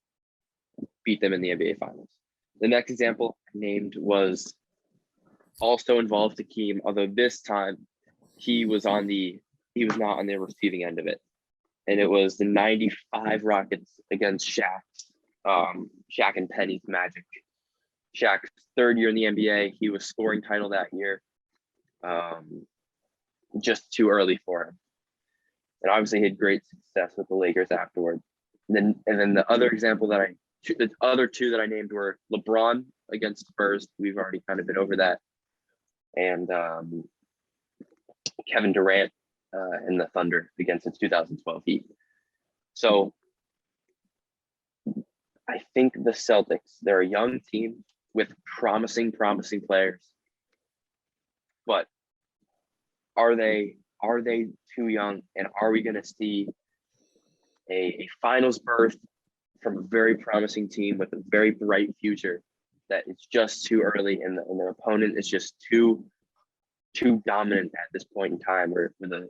beat them in the NBA Finals. The next example I named was also involved Hakeem, although this time he was not on the receiving end of it. And it was the 95 Rockets against Shaq. Shaq and Penny's Magic. Shaq's third year in the NBA. He was scoring title that year. Just too early for him. And obviously he had great success with the Lakers afterward. And then the other example the other two that I named were LeBron against Spurs. We've already kind of been over that. And Kevin Durant and the Thunder against the 2012 Heat. So I think the Celtics, they're a young team with promising players. But are they too young? And are we going to see a finals berth from a very promising team with a very bright future that it's just too early and their opponent is just too dominant at this point in time where the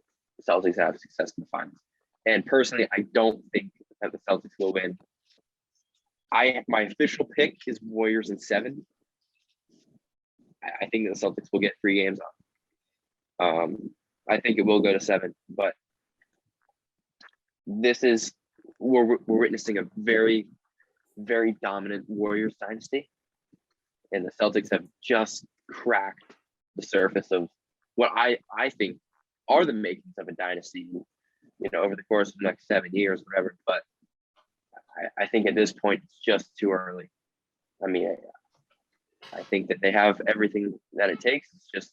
Celtics have success in the finals? And personally, I don't think that the Celtics will win. My official pick is Warriors in 7. I think the Celtics will get 3 games off. I think it will go to 7, but we're witnessing a very, very dominant Warriors dynasty, and the Celtics have just cracked the surface of what I think are the makings of a dynasty, over the course of the next 7 years, whatever. But I think at this point it's just too early. I mean, I think that they have everything that it takes. It's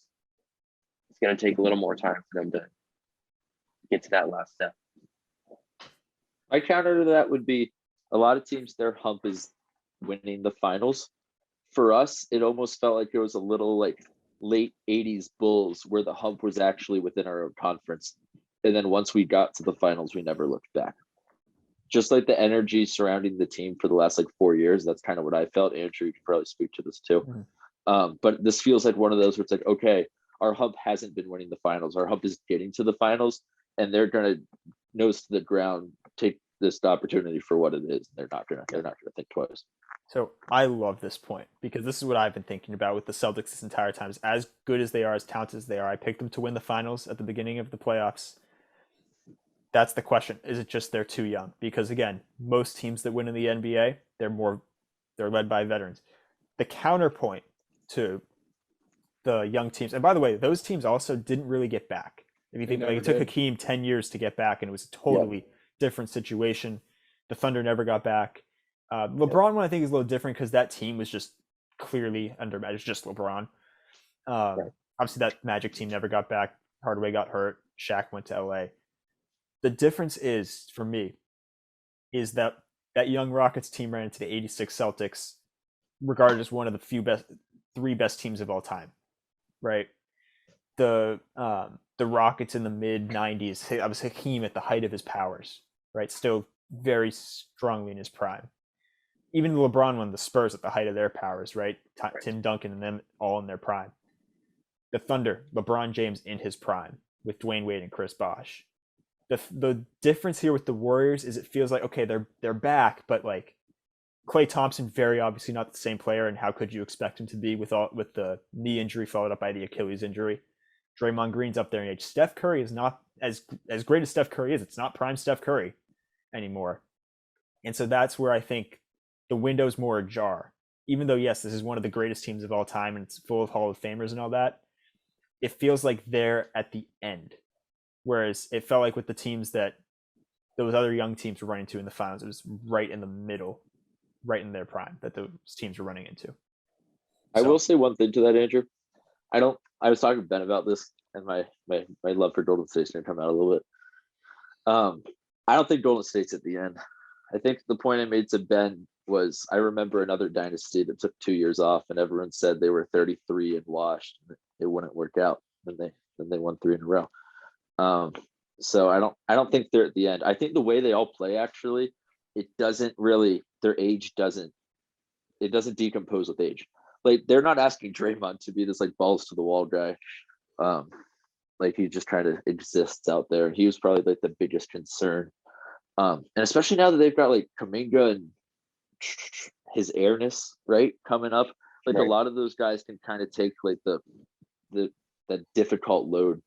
going to take a little more time for them to get to that last step. My counter to that would be a lot of teams, their hump is winning the finals. For us, it almost felt like it was a little like late 80s Bulls where the hump was actually within our own conference. And then once we got to the finals, we never looked back. Just like the energy surrounding the team for the last 4 years, that's kind of what I felt. Andrew, you could probably speak to this too. Mm-hmm. But this feels like one of those where it's okay, our hump hasn't been winning the finals. Our hump is getting to the finals, and they're going to nose to the ground, take this opportunity for what it is. They're not going to think twice. So I love this point because this is what I've been thinking about with the Celtics this entire time. As good as they are, as talented as they are, I picked them to win the finals at the beginning of the playoffs. That's the question. Is it just they're too young? Because again, most teams that win in the NBA, they're led by veterans. The counterpoint to the young teams, and by the way, those teams also didn't really get back. If you think it took Hakeem 10 years to get back, and it was a totally different situation. The Thunder never got back. LeBron one I think is a little different because that team was just clearly undermatched. It's just LeBron. Obviously, that Magic team never got back. Hardaway got hurt. Shaq went to LA. The difference is, for me, is that young Rockets team ran into the 86 Celtics, regarded as one of the three best teams of all time, right? The Rockets in the mid 90s, I was Hakeem at the height of his powers, right? Still very strongly in his prime. Even the LeBron one, the Spurs at the height of their powers, right? Tim Duncan and them all in their prime. The Thunder, LeBron James in his prime with Dwayne Wade and Chris Bosh. The difference here with the Warriors is it feels like, okay, they're back, but Klay Thompson, very obviously not the same player, and how could you expect him to be with the knee injury followed up by the Achilles injury? Draymond Green's up there in age. Steph Curry is not as great as Steph Curry is. It's not prime Steph Curry anymore. And so that's where I think the window's more ajar. Even though, yes, this is one of the greatest teams of all time and it's full of Hall of Famers and all that, it feels like they're at the end. Whereas it felt like with the teams that those other young teams were running to in the finals, it was right in the middle, right in their prime that those teams were running into. I will say one thing to that, Andrew. I was talking to Ben about this, and my love for Golden State's going to come out a little bit. I don't think Golden State's at the end. I think the point I made to Ben was I remember another dynasty that took 2 years off, and everyone said they were 33 and washed. And it wouldn't work out. Then they won 3 in a row. So I don't think they're at the end. I think the way they all play, actually, it doesn't really, their age doesn't decompose with age. Like, they're not asking Draymond to be this like balls to the wall guy. Like, he just kind of exists out there. He was probably like the biggest concern. And especially now that they've got like Kuminga and his airness, right, coming up. Like, Right. a lot of those guys can kind of take like the difficult load,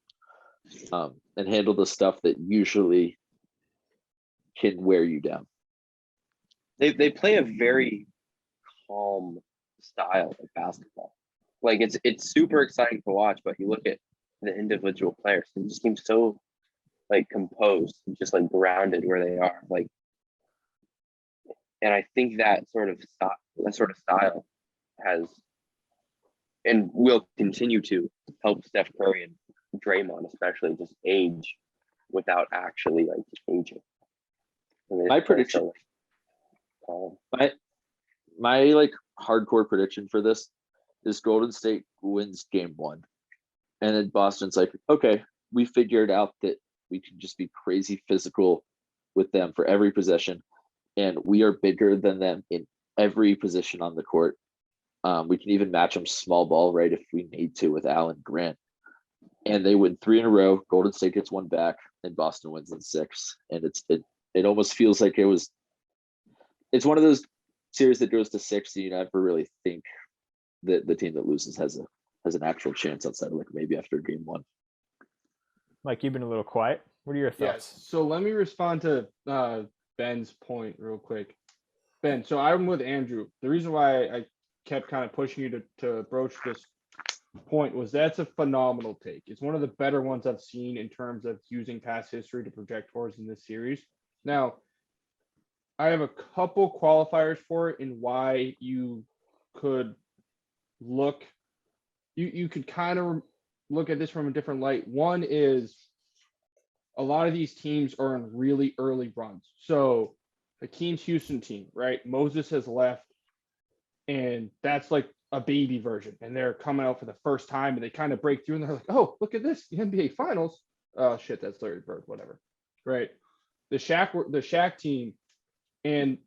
and handle the stuff that usually can wear you down. They play a very calm style of basketball. Like, it's super exciting to watch, but you look at the individual players, they just seem so like composed and just like grounded where they are. Like, and I think that sort of style has and will continue to help Steph Curry and Draymond especially just age without actually like aging. My prediction, my like hardcore prediction for this is Golden State wins game 1, and then Boston's like, okay, we figured out that we can just be crazy physical with them for every possession, and we are bigger than them in every position on the court. We can even match them small ball, right, if we need to, with Allen Grant. And they win 3 in a row. Golden State gets 1 back, and Boston wins in 6. And it almost feels like it's one of those series that goes to 6, and you never really think that the team that loses has an actual chance outside of like maybe after game 1. Mike, you've been a little quiet. What are your thoughts? Yes. So let me respond to Ben's point real quick. Ben, so I'm with Andrew. The reason why I kept kind of pushing you to broach this point was that's a phenomenal take. It's one of the better ones I've seen in terms of using past history to project towards in this series. Now, I have a couple qualifiers for it and why you could look, you could kind of look at this from a different light. One is a lot of these teams are in really early runs. So the Kings Houston team, right? Moses has left, and that's like a baby version, and they're coming out for the first time, and they kind of break through, and they're like, oh, look at this, the NBA Finals. Oh shit, that's Larry Bird, whatever. Right. The Shaq team, and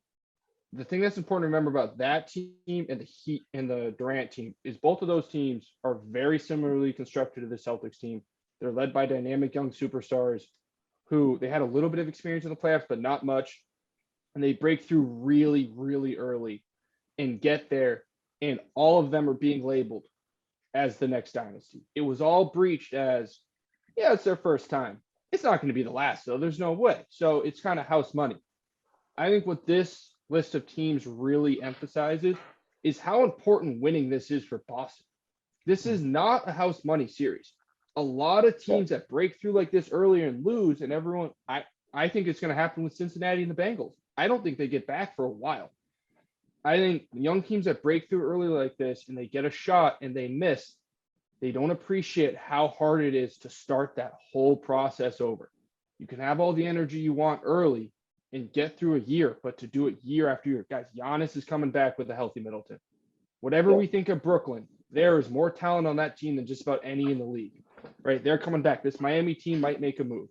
the thing that's important to remember about that team and the Heat and the Durant team is both of those teams are very similarly constructed to the Celtics team. They're led by dynamic young superstars who they had a little bit of experience in the playoffs, but not much. And they break through really, really early and get there. And all of them are being labeled as the next dynasty. It was all breached as, yeah, it's their first time. It's not going to be the last, though. There's no way. So it's kind of house money. I think what this list of teams really emphasizes is how important winning this is for Boston. This is not a house money series. A lot of teams that break through like this earlier and lose, and everyone, I think it's going to happen with Cincinnati and the Bengals. I don't think they get back for a while. I think young teams that break through early like this and they get a shot and they miss, they don't appreciate how hard it is to start that whole process over. You can have all the energy you want early and get through a year, but to do it year after year, guys, Giannis is coming back with a healthy Middleton. Whatever we think of Brooklyn, there is more talent on that team than just about any in the league, right? They're coming back. This Miami team might make a move.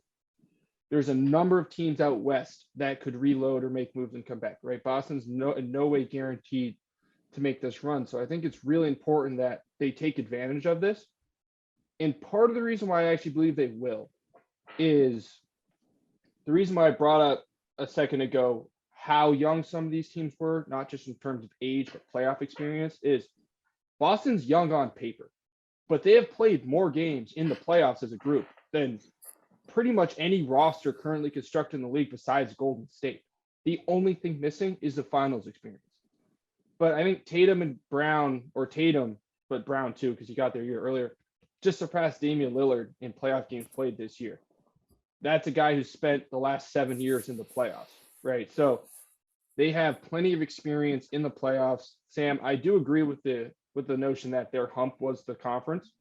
There's a number of teams out west that could reload or make moves and come back, right? Boston's in no way guaranteed to make this run. So I think it's really important that they take advantage of this. And part of the reason why I actually believe they will is the reason why I brought up a second ago how young some of these teams were, not just in terms of age, but playoff experience, is Boston's young on paper, but they have played more games in the playoffs as a group than pretty much any roster currently constructed in the league besides Golden State. The only thing missing is the finals experience. But I think Tatum and Brown, or Tatum, but Brown too, because he got there a year earlier, just surpassed Damian Lillard in playoff games played this year. That's a guy who spent the last 7 years in the playoffs, right? So they have plenty of experience in the playoffs. Sam, I do agree with the notion that their hump was the conference.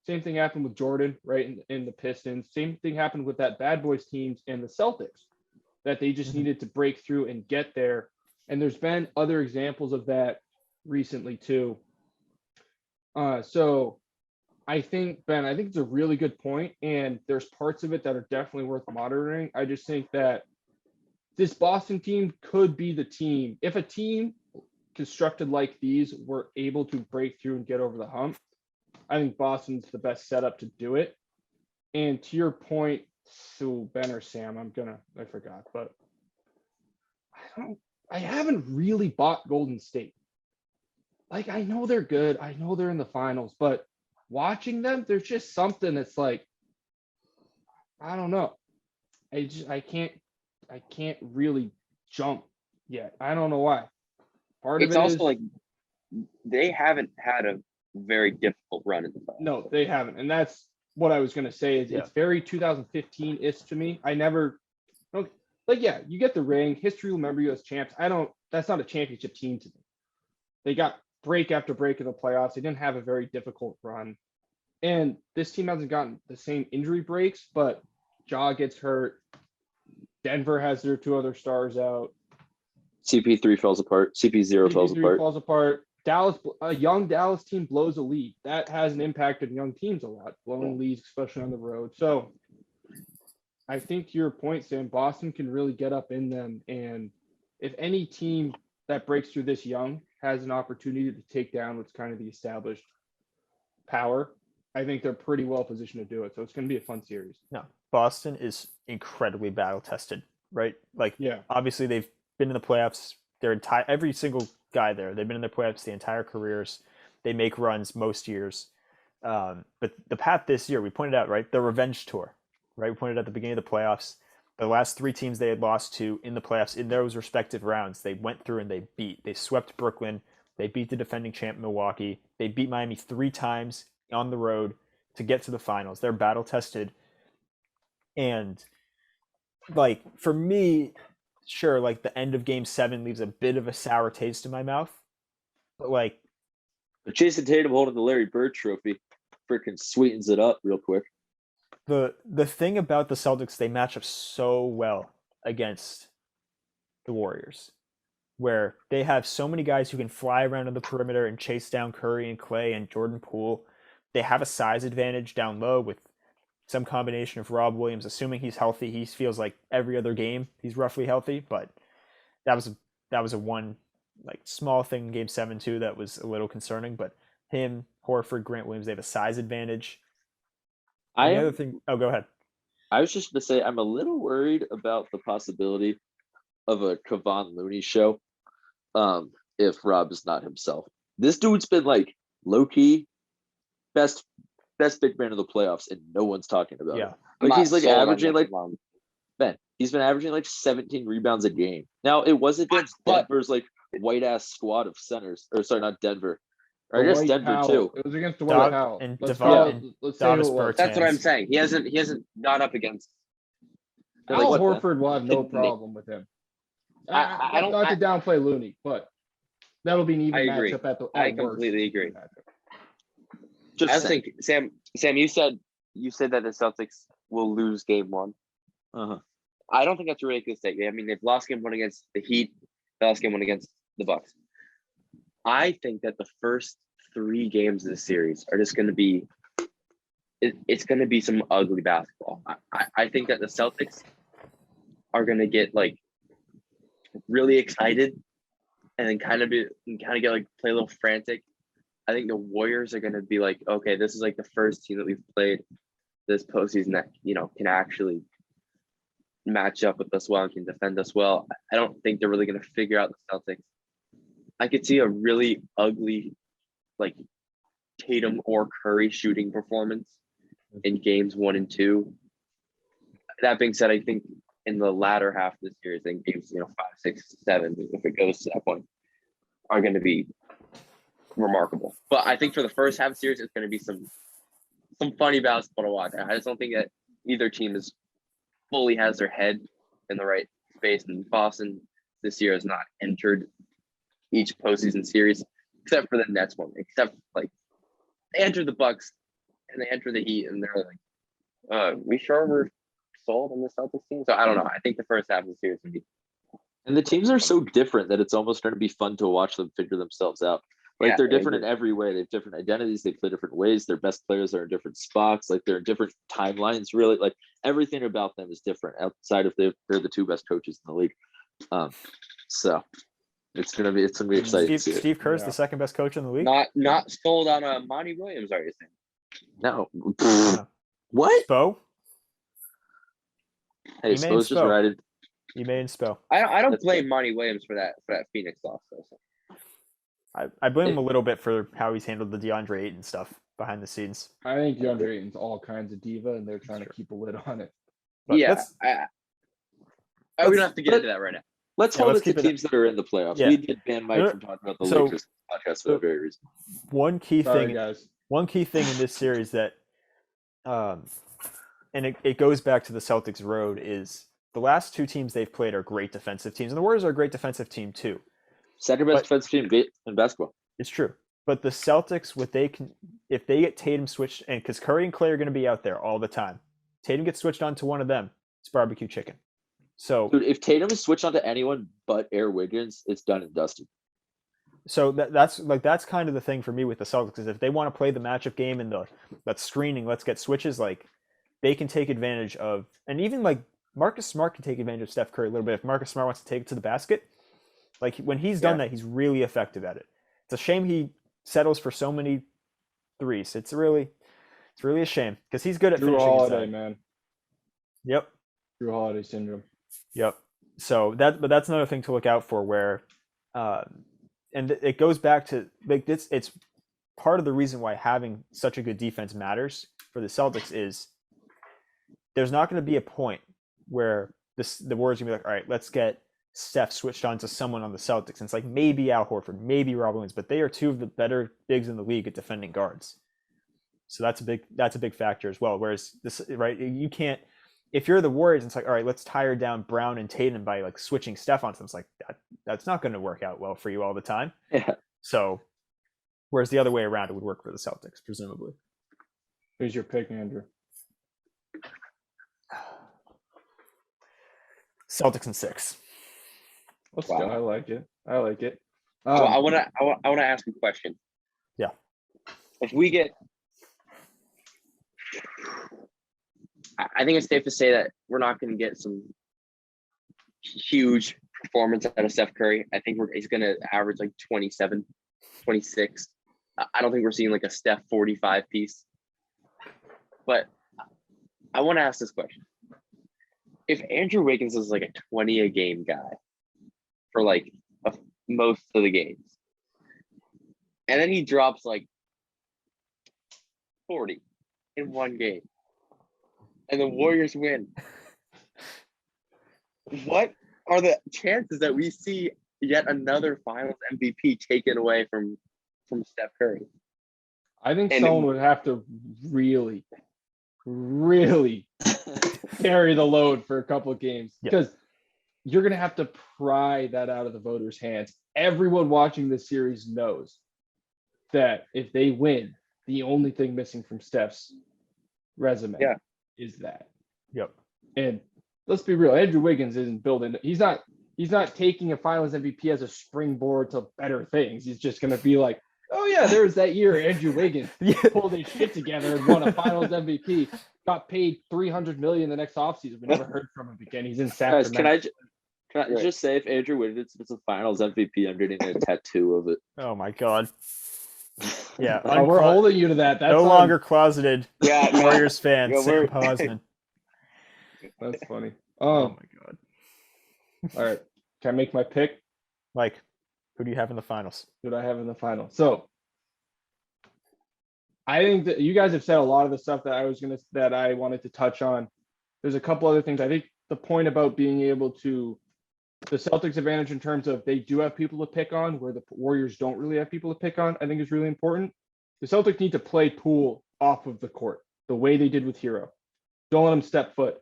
Same thing happened with Jordan, right, in the Pistons. Same thing happened with that Bad Boys teams and the Celtics, that they just needed to break through and get there And there's been other examples of that recently too. So I think, Ben, I think it's a really good point, and there's parts of it that are definitely worth monitoring. I just think that this Boston team could be the team. If a team constructed like these were able to break through and get over the hump, I think Boston's the best setup to do it. And to your point, so Ben or Sam, I forgot, but I haven't really bought Golden State. Like, I know they're good. I know they're in the finals, but watching them, there's just something that's like, I don't know. I can't really jump yet. I don't know why. Part It's of it also is, like they haven't had a very difficult run in the playoffs. no, they haven't. And that's what I was going to say is it's very 2015-ish to me. I never, like, yeah, you get the ring. History will remember you as champs. That's not a championship team to me. They got break after break in the playoffs. They didn't have a very difficult run. And this team hasn't gotten the same injury breaks, but Ja gets hurt. Denver has their two other stars out. CP3 falls apart. CP0 falls CP3 apart. falls apart. A young Dallas team blows a lead. That has an impact on young teams a lot, blowing leads, especially on the road. So I think to your point, Sam, Boston can really get up in them. And if any team that breaks through this young has an opportunity to take down what's kind of the established power, I think they're pretty well positioned to do it. So it's going to be a fun series. No, Boston is incredibly battle tested, right? Like, Yeah, obviously they've been in the playoffs every single guy there. They've been in the playoffs the entire careers. They make runs most years. But the path this year, we pointed out, right? The revenge tour, right? We pointed out at the beginning of the playoffs. The last three teams they had lost to in the playoffs in those respective rounds, they went through and they beat. They swept Brooklyn. They beat the defending champ Milwaukee. They beat Miami 3 times on the road to get to the finals. They're battle tested. And like, for me, sure, like the end of game 7 leaves a bit of a sour taste in my mouth. But like, But Jason Tatum holding the Larry Bird trophy freaking sweetens it up real quick. the thing about the Celtics, they match up so well against the Warriors, where they have so many guys who can fly around on the perimeter and chase down Curry and Clay and Jordan Poole. They have a size advantage down low with some combination of Rob Williams, assuming he's healthy. He feels like every other game he's roughly healthy, but that was a one like small thing in game 7 too that was a little concerning. But him, Horford, Grant Williams, they have a size advantage. And the other thing, oh, go ahead. I was just going to say, I'm a little worried about the possibility of a Kevon Looney show if Rob is not himself. This dude's been like low-key best big man of the playoffs, and no one's talking about it. Like, he's like averaging like, Ben, he's been averaging like 17 rebounds a game. Now, it was against Denver's like white-ass squad of centers. Or sorry, not Denver. Or I guess Denver Powell. too. It was against Dwight Powell. And Let's Davis say who it was. That's what I'm saying. He hasn't gone up against. Al Like, Horford will have no problem with him. I don't not to downplay Looney, but that'll be an even I agree. matchup at the. I worst. completely agree. Just I was saying. thinking, Sam, you said that the Celtics will lose game 1. Uh-huh. I don't think that's a really good statement. I mean, they've lost game 1 against the Heat. They lost game 1 against the Bucks. I think that the first 3 games of the series are just going to be. It's going to be some ugly basketball. I think that the Celtics are going to get like really excited, and then kind of get like play a little frantic. I think the Warriors are going to be like, okay, this is like the first team that we've played this postseason that can actually match up with us well and can defend us well. I don't think they're really going to figure out the Celtics. I could see a really ugly, like Tatum or Curry shooting performance in games 1 and 2. That being said, I think in the latter half of the series, I think games 5, 6, 7, if it goes to that point, are going to be remarkable. But I think for the first half of the series, it's going to be some funny basketball to watch. I just don't think that either team fully has their head in the right space. And Boston this year has not entered each postseason series, except for the Nets one. Except like they entered the Bucks and they entered the Heat, and they're like, "We sure we're sold on the Celtics team." So I don't know. I think the first half of the series would be And the teams are so different that it's almost going to be fun to watch them figure themselves out. Like Yeah, they're I different in agree. every way. They have different identities. They play different ways. Their best players are in different spots. Like they're in different timelines. Really, like everything about them is different outside of they're the two best coaches in the league. So it's gonna be exciting to see it. Steve Kerr's Yeah. the second best coach in the league. Not sold on Monty Williams, are you saying? No, No. what? Spo. Hey, He made Spo's just Spo. riding. You made Spo. I don't That's blame Monty Williams for that Phoenix loss though. So. I blame him a little bit for how he's handled the DeAndre Ayton stuff behind the scenes. I think DeAndre Ayton's all kinds of diva, and they're trying to keep a lid on it. But Yeah, let's- we don't have to get into that right now. Let's Yeah, hold let's it to keep it- teams that are in the playoffs. Yeah. We did ban Mike No, from talking about the so- Lakers podcast for that very reason. one key Sorry, thing. guys. One key thing in this series that, and it goes back to the Celtics road, is the last two teams they've played are great defensive teams, and the Warriors are a great defensive team too. Second best But- defensive team in basketball. It's true. But the Celtics, if they get Tatum switched, and because Curry and Clay are going to be out there all the time, Tatum gets switched on to one of them, it's barbecue chicken. So, Dude, if Tatum is switched onto anyone but Air Wiggins, it's done and dusted. so that's kind of the thing for me with the Celtics, is if they want to play the matchup game and that screening, let's get switches, like they can take advantage of, and even like Marcus Smart can take advantage of Steph Curry a little bit if Marcus Smart wants to take it to the basket. Like when he's done that, he's really effective at it. It's a shame he settles for so many threes. It's really a shame because he's good at Drew finishing Holiday, inside. man. Yep. Drew Holiday syndrome. Yep. So that's another thing to look out for where, and it goes back to like it's part of the reason why having such a good defense matters for the Celtics is there's not going to be a point where the Warriors are going to be like, all right, let's get Steph switched on to someone on the Celtics. And it's like maybe Al Horford, maybe Rob Williams, but they are two of the better bigs in the league at defending guards. So that's a big factor as well. Whereas this, right, you can't, if you're the Warriors, it's like, all right, let's tire down Brown and Tatum by like switching Steph on them. It's like that's not going to work out well for you all the time. Yeah. So, whereas the other way around, it would work for the Celtics, presumably. Who's your pick, Andrew? Celtics in 6. Let's Wow. go. I like it. I want to ask a question. Yeah. If we get, I think it's safe to say that we're not going to get some huge performance out of Steph Curry. I think he's going to average like 27, 26. I don't think we're seeing like a Steph 45 piece. But I want to ask this question. If Andrew Wiggins is like a 20 a game guy for like most of the games, and then he drops like 40 in one game, and the Warriors win, what are the chances that we see yet another Finals MVP taken away from Steph Curry? I think And- someone would have to really carry the load for a couple of games Yeah. because you're going to have to pry that out of the voters' hands. Everyone watching this series knows that if they win, the only thing missing from Steph's resume is that. Yep. And let's be real, Andrew Wiggins isn't building. He's not taking a Finals MVP as a springboard to better things. He's just going to be like, oh yeah, there was that year Andrew Wiggins pulled his shit together and won a Finals MVP. Got paid $300 million the next offseason. We never heard from him again. He's in Guys, Sacramento. can I just say if Andrew Wiggins is a Finals MVP, I'm getting a tattoo of it. Oh my God. Yeah. Oh, we're holding you to that. That's no on- longer closeted Yeah, man. Warriors fan. Yeah, Sam we're- Posman. That's funny. Oh my God. All right. Can I make my pick? Mike, who do you have in the finals? Who do I have in the final? So I think that you guys have said a lot of the stuff that I wanted to touch on. There's a couple other things. I think the point about being able to the Celtics advantage in terms of they do have people to pick on where the Warriors don't really have people to pick on, I think is really important. The Celtics need to play Poole off of the court the way they did with Hero. Don't let him step foot.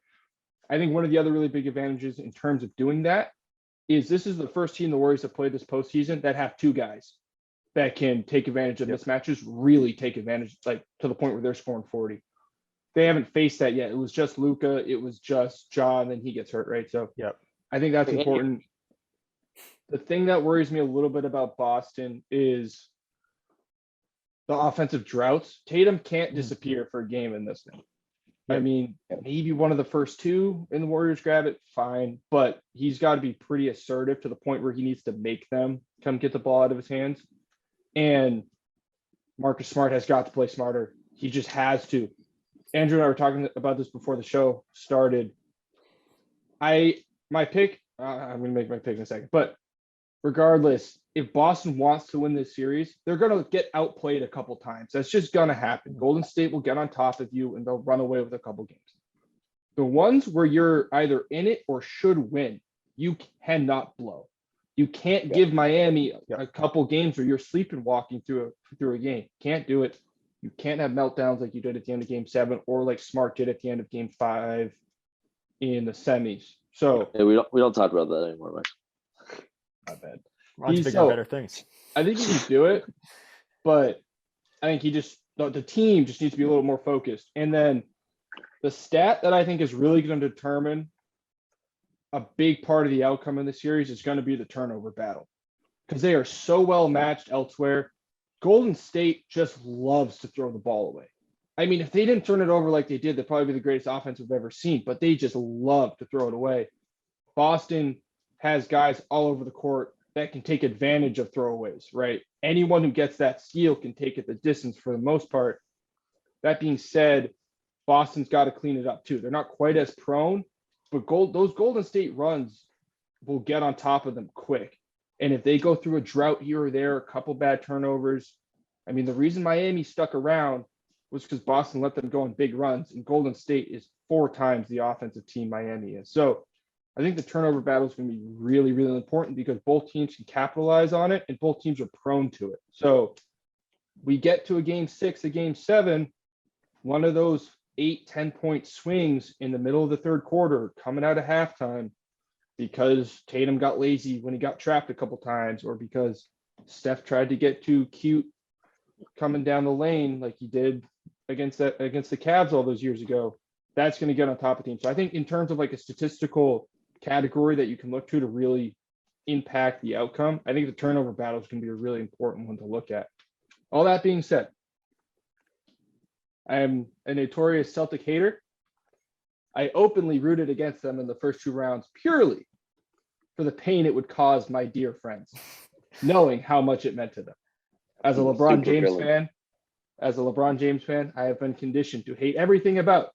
I think one of the other really big advantages in terms of doing that is this is the first team the Warriors have played this postseason that have two guys that can take advantage of mismatches, really take advantage, like to the point where they're scoring 40. They haven't faced that yet. It was just Luka, it was just John, then he gets hurt, right? So Yep. I think that's Hey, important. The thing that worries me a little bit about Boston is the offensive droughts. Tatum can't disappear for a game in this one. I mean, maybe one of the first two in the Warriors grab it, fine, but he's got to be pretty assertive to the point where he needs to make them come get the ball out of his hands. And Marcus Smart has got to play smarter. He just has to. Andrew and I were talking about this before the show started. My pick, I'm going to make my pick in a second, but regardless, if Boston wants to win this series, they're going to get outplayed a couple times. That's just going to happen. Golden State will get on top of you and they'll run away with a couple games. The ones where you're either in it or should win, you cannot blow. You can't give Miami a couple games where you're sleeping walking through a game. Can't do it. You can't have meltdowns like you did at the end of game 7 or like Smart did at the end of game 5 in the semis. So we don't talk about that anymore, Mike. Not bad. Ron's bigger and better things. I think he can do it, but I think the team just needs to be a little more focused. And then the stat that I think is really going to determine a big part of the outcome in the series is going to be the turnover battle, because they are so well matched elsewhere. Golden State just loves to throw the ball away. I mean, if they didn't turn it over like they did, they'd probably be the greatest offense we've ever seen, but they just love to throw it away. Boston has guys all over the court that can take advantage of throwaways, right? Anyone who gets that steal can take it the distance for the most part. That being said, Boston's got to clean it up too. They're not quite as prone, but those Golden State runs will get on top of them quick. And if they go through a drought here or there, a couple bad turnovers, I mean, the reason Miami stuck around was because Boston let them go on big runs, and Golden State is 4 times the offensive team Miami is. So I think the turnover battle is going to be really, really important because both teams can capitalize on it and both teams are prone to it. So we get to a game 6, a game 7, one of those 8-10 point swings in the middle of the third quarter coming out of halftime because Tatum got lazy when he got trapped a couple times, or because Steph tried to get too cute coming down the lane like he did against the Cavs all those years ago. That's going to get on top of teams. So I think in terms of like a statistical category that you can look to really impact the outcome, I think the turnover battle is going to be a really important one to look at. All that being said, I am a notorious Celtic hater. I openly rooted against them in the first 2 rounds purely for the pain it would cause my dear friends, knowing how much it meant to them. As a LeBron James fan, I have been conditioned to hate everything about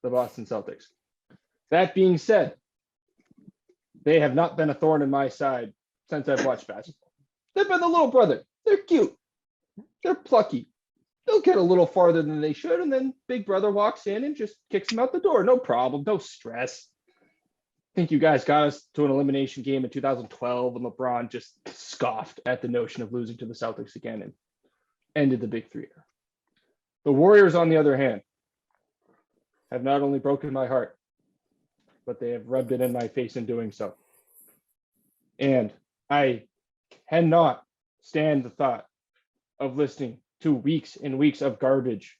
the Boston Celtics. That being said, they have not been a thorn in my side since I've watched basketball. They've been the little brother. They're cute. They're plucky. They'll get a little farther than they should, and then Big Brother walks in and just kicks them out the door. No problem. No stress. I think you guys got us to an elimination game in 2012 when LeBron just scoffed at the notion of losing to the Celtics again and ended the Big 3 era. The Warriors, on the other hand, have not only broken my heart, but they have rubbed it in my face in doing so. And I cannot stand the thought of listening to weeks and weeks of garbage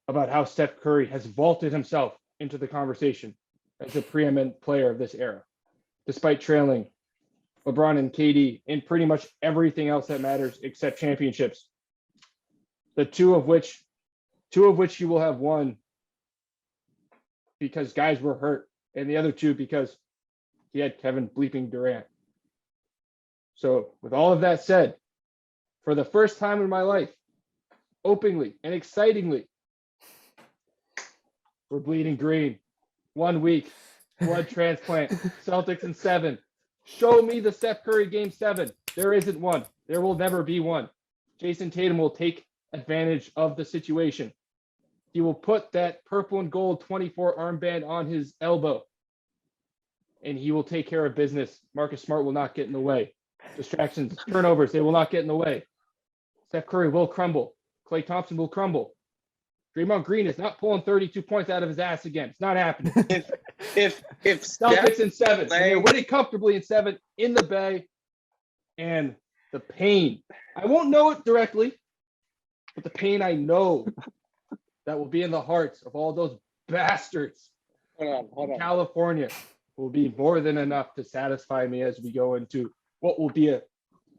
about how Steph Curry has vaulted himself into the conversation as a preeminent player of this era, despite trailing LeBron and KD in pretty much everything else that matters except championships. The two of which you will have won because guys were hurt, and the other 2 because he had Kevin bleeping Durant. So with all of that said, for the first time in my life, openly and excitingly, we're bleeding green. 1 week, blood transplant, Celtics in 7. Show me the Steph Curry game 7. There isn't one. There will never be one. Jason Tatum will take advantage of the situation. He will put that purple and gold 24 armband on his elbow, and he will take care of business. Marcus Smart will not get in the way. Distractions, turnovers, they will not get in the way. Steph Curry will crumble. Klay Thompson will crumble. Draymond Green is not pulling 32 points out of his ass again. It's not happening. If Celtics in 7, and they're winning comfortably in 7 in the Bay, and the pain. I won't know it directly, but the pain I know that will be in the hearts of all those bastards hold on. in California will be more than enough to satisfy me as we go into what will be a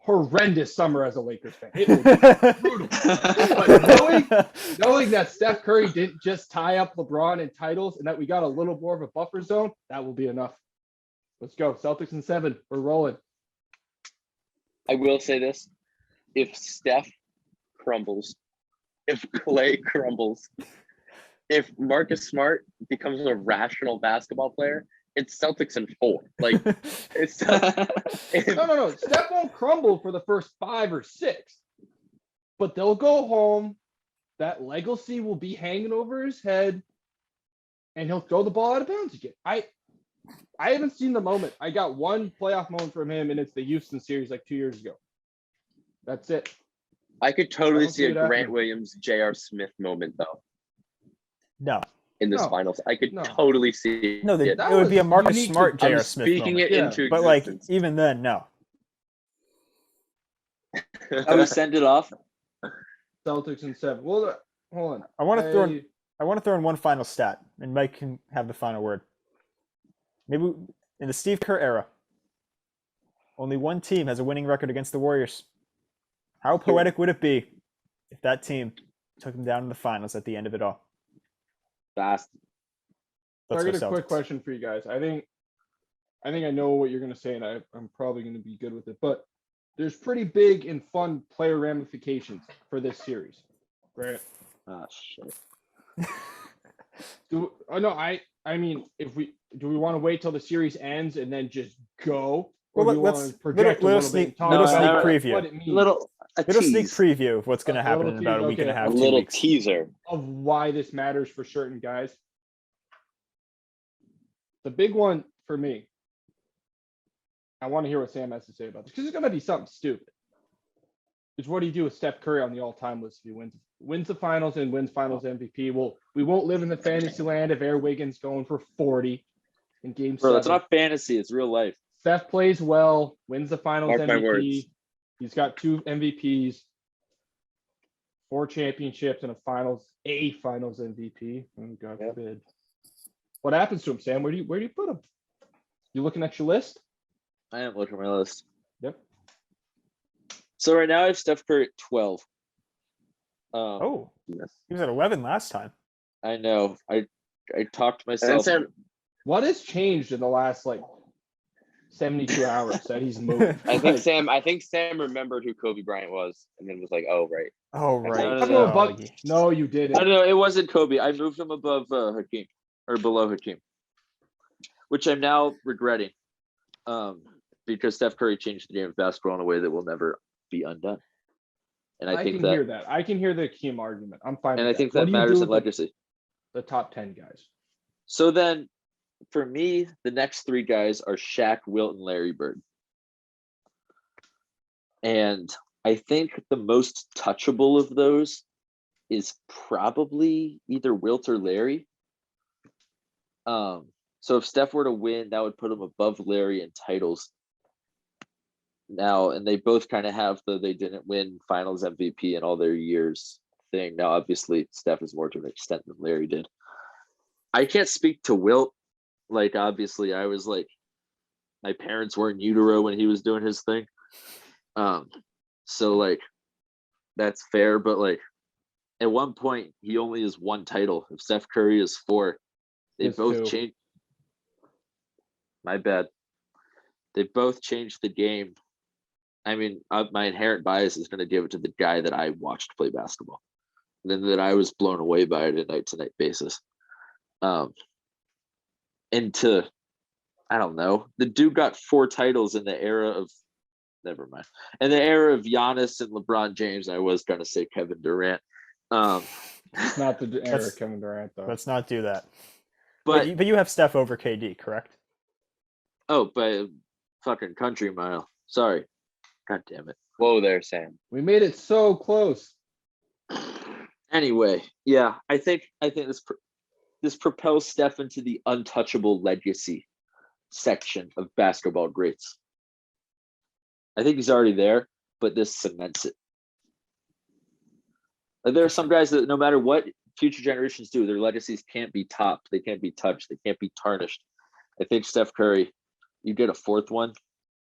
horrendous summer as a Lakers fan. It will be brutal. But knowing that Steph Curry didn't just tie up LeBron in titles and that we got a little more of a buffer zone, that will be enough. Let's go. Celtics in 7. We're rolling. I will say this. If Steph crumbles, if Clay crumbles, if Marcus Smart becomes a rational basketball player, it's Celtics in 4. Like, it's No. Steph won't crumble for the first 5 or 6, but they'll go home. That legacy will be hanging over his head, and he'll throw the ball out of bounds again. I haven't seen the moment. I got one playoff moment from him, and it's the Houston series like 2 years ago. That's it. I could totally see a see that Grant happening. Williams, J.R. Smith moment, though, No. in this No. finals. I could No. totally see No, it. That it would be a was Marcus unique to- Smart, J.R. I'm Smith speaking moment. it Yeah. into But like existence. even then, no. How we send it off? Celtics in 7. Well, hold on. I want to throw in one final stat, and Mike can have the final word. Maybe in the Steve Kerr era, only one team has a winning record against the Warriors. How poetic would it be if that team took them down in the finals at the end of it all? Fast. Let's I go got a quick Celtics. question for you guys. I think I know what you're going to say, and I'm probably going to be good with it. But there's pretty big and fun player ramifications for this series, right? Oh shit. I mean, if we want to wait till the series ends and then just go, or Well, do you let's- want to project little a little bit and talk little about sneak preview. what it means A Little sneak tease. preview of what's going to A happen little in about a tease, week and a okay. half, A 2 little weeks. teaser. of why this matters for certain guys. The big one for me, I want to hear what Sam has to say about this because it's going to be something stupid. Is what do you do with Steph Curry on the all-time list if he wins the finals and wins Finals MVP? Well, we won't live in the fantasy land if Aaron Wiggins going for 40 in Game 7. Bro, that's not fantasy. It's real life. Steph plays well, wins the Finals Mark my words. MVP. He's got 2 MVPs, 4 championships, and a Finals MVP. Oh, God Yep. forbid. What happens to him, Sam? Where do you put him? You looking at your list? I am looking at my list. Yep. So right now I have Steph Curry at 12. Oh, Yes. he was at 11 last time. I know. I talked And myself. Sam, What has changed in the last 72 hours that he's moved? I think Sam remembered who Kobe Bryant was, and then was like, "Oh, right." Oh, right. No, no, I don't no. know about, no, you I didn't. don't know. It wasn't Kobe. I moved him above Hakeem or below Hakeem, which I'm now regretting, because Steph Curry changed the game of basketball in a way that will never be undone. And I think can that, hear that. I can hear the Hakeem argument. I'm fine. and I with think What that do you matters do in with legacy. the top 10 guys? So then, for me, the next 3 guys are Shaq, Wilt, and Larry Bird. And I think the most touchable of those is probably either Wilt or Larry. So if Steph were to win, that would put him above Larry in titles. Now, and they both kind of have the they didn't win Finals MVP in all their years thing. Now, obviously, Steph is more to an extent than Larry did. I can't speak to Wilt. Like, obviously, I was like, my parents were in utero when he was doing his thing. So like, that's fair. But like, at one point, he only has 1 title. If Steph Curry is 4, they It's both 2. changed. My bad. They both changed the game. I mean, my inherent bias is going to give it to the guy that I watched play basketball, and then that I was blown away by it on a night-to-night basis. And to, I don't know, the dude got 4 titles in the era of, never mind, in the era of Giannis and LeBron James. I was going to say Kevin Durant. It's not the era Let's- of Kevin Durant, though. Let's not do that. but But you have Steph over KD, correct? oh, by a fucking country mile. Sorry. God damn it. Whoa there, Sam. We made it so close. Anyway, yeah, I think this propels Steph into the untouchable legacy section of basketball greats. I think he's already there, but this cements it. Like, there are some guys that no matter what future generations do, their legacies can't be topped. They can't be touched. They can't be tarnished. I think Steph Curry, you get a 4th one,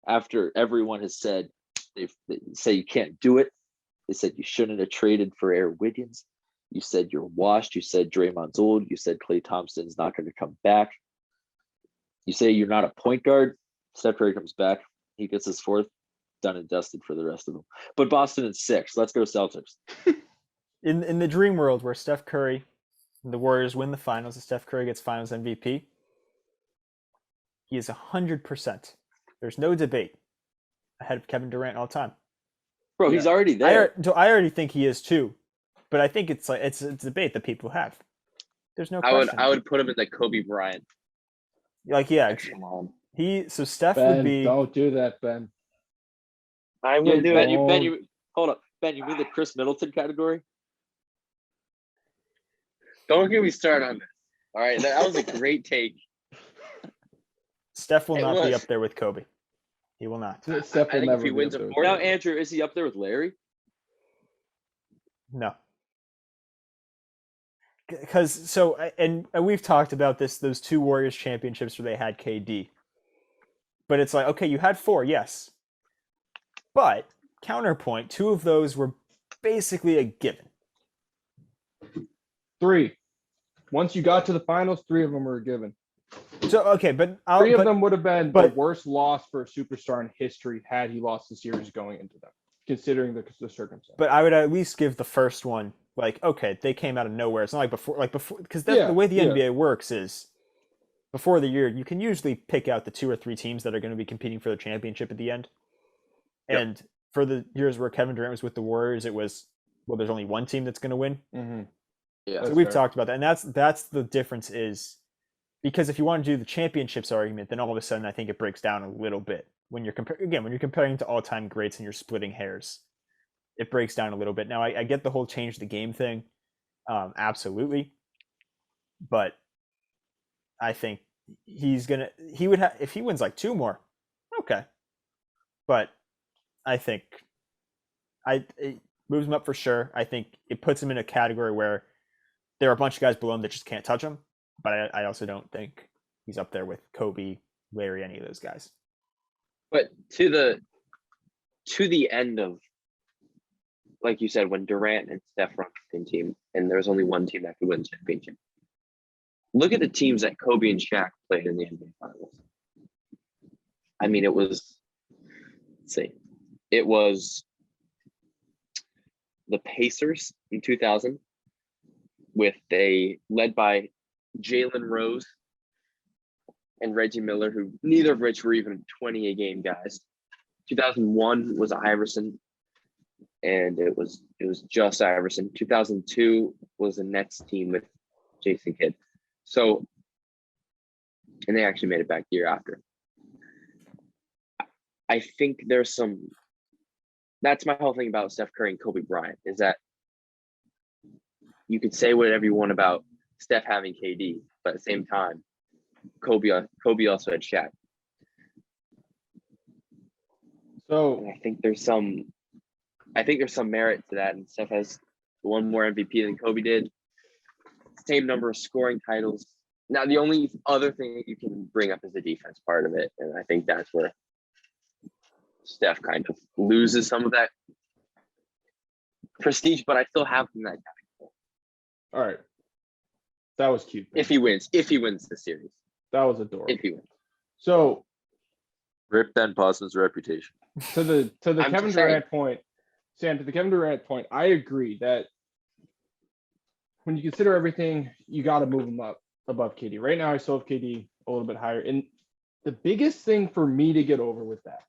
after everyone has said they say you can't do it. They said you shouldn't have traded for Aaron Wiggins. You said you're washed. You said Draymond's old. You said Klay Thompson's not going to come back. You say you're not a point guard. Steph Curry comes back. He gets his fourth, done and dusted for the rest of them. But Boston in 6. Let's go Celtics. In the dream world where Steph Curry, the Warriors win the finals, and Steph Curry gets Finals MVP, he is 100%. There's no debate ahead of Kevin Durant all time. Bro, he's already there. I already think he is too, but I think it's a debate that people have. There's no question. I would put him in the Kobe Bryant. Like, yeah, Echelon. Steph Ben, would be. don't do that, Ben. I will do Ben, it. hold up. Ben, you mean the Chris Middleton category? Don't get me started on this. All right, that was a great take. Steph will It not be was. up there with Kobe. He will not. Steph will think if never he be wins up a there with fourth- Now, Kobe. Andrew, is he up there with Larry? No. Because and we've talked about this, those 2 Warriors championships where they had KD. But it's like, okay, you had 4, yes. But counterpoint, 2 of those were basically a given. 3. Once you got to the finals, 3 of them were given. So okay, but 3 of them would have been the but- worst loss for a superstar in history had he lost the series going into them, considering the circumstances. But I would at least give the first one, like, okay, they came out of nowhere. It's not like before, because the way the NBA works is before the year, you can usually pick out the 2 or 3 teams that are going to be competing for the championship at the end. Yep. And for the years where Kevin Durant was with the Warriors, it was, well, there's only one team that's going to win. Mm-hmm. Yeah. So That's we've fair. talked about that, and that's the difference is because if you want to do the championships argument, then all of a sudden I think it breaks down a little bit when you're comparing to all-time greats and you're splitting hairs. It breaks down a little bit. Now I get the whole change the game thing, absolutely, but I think he would have if he wins like 2 more, okay, but I think it moves him up for sure. I think it puts him in a category where there are a bunch of guys below him that just can't touch him. But I also don't think he's up there with Kobe, Larry, any of those guys. But to the end of, like you said, when Durant and Steph were on the same team, and there was only one team that could win the championship. Look at the teams that Kobe and Shaq played in the NBA Finals. I mean, it was the Pacers in 2000, led by Jalen Rose and Reggie Miller, who neither of which were even 20 a game guys. 2001 was Iverson, and it was just Iverson. 2002 was the Nets team with Jason Kidd. So, and they actually made it back the year after. I think that's my whole thing about Steph Curry and Kobe Bryant, is that you could say whatever you want about Steph having KD, but at the same time, Kobe also had Shaq. So And I think there's some merit to that. And Steph has 1 more MVP than Kobe did. Same number of scoring titles. Now, the only other thing that you can bring up is the defense part of it, and I think that's where Steph kind of loses some of that prestige. But I still have him in that category. all right, that was cute. Ben. If he wins the series, That was adorable. if he wins. So Rip Ben Boston's reputation. to the I'm Kevin just saying. Durant point, Sam, to the Kevin Durant point, I agree that when you consider everything, you got to move him up above KD. Right now, I still have KD a little bit higher. And the biggest thing for me to get over with that,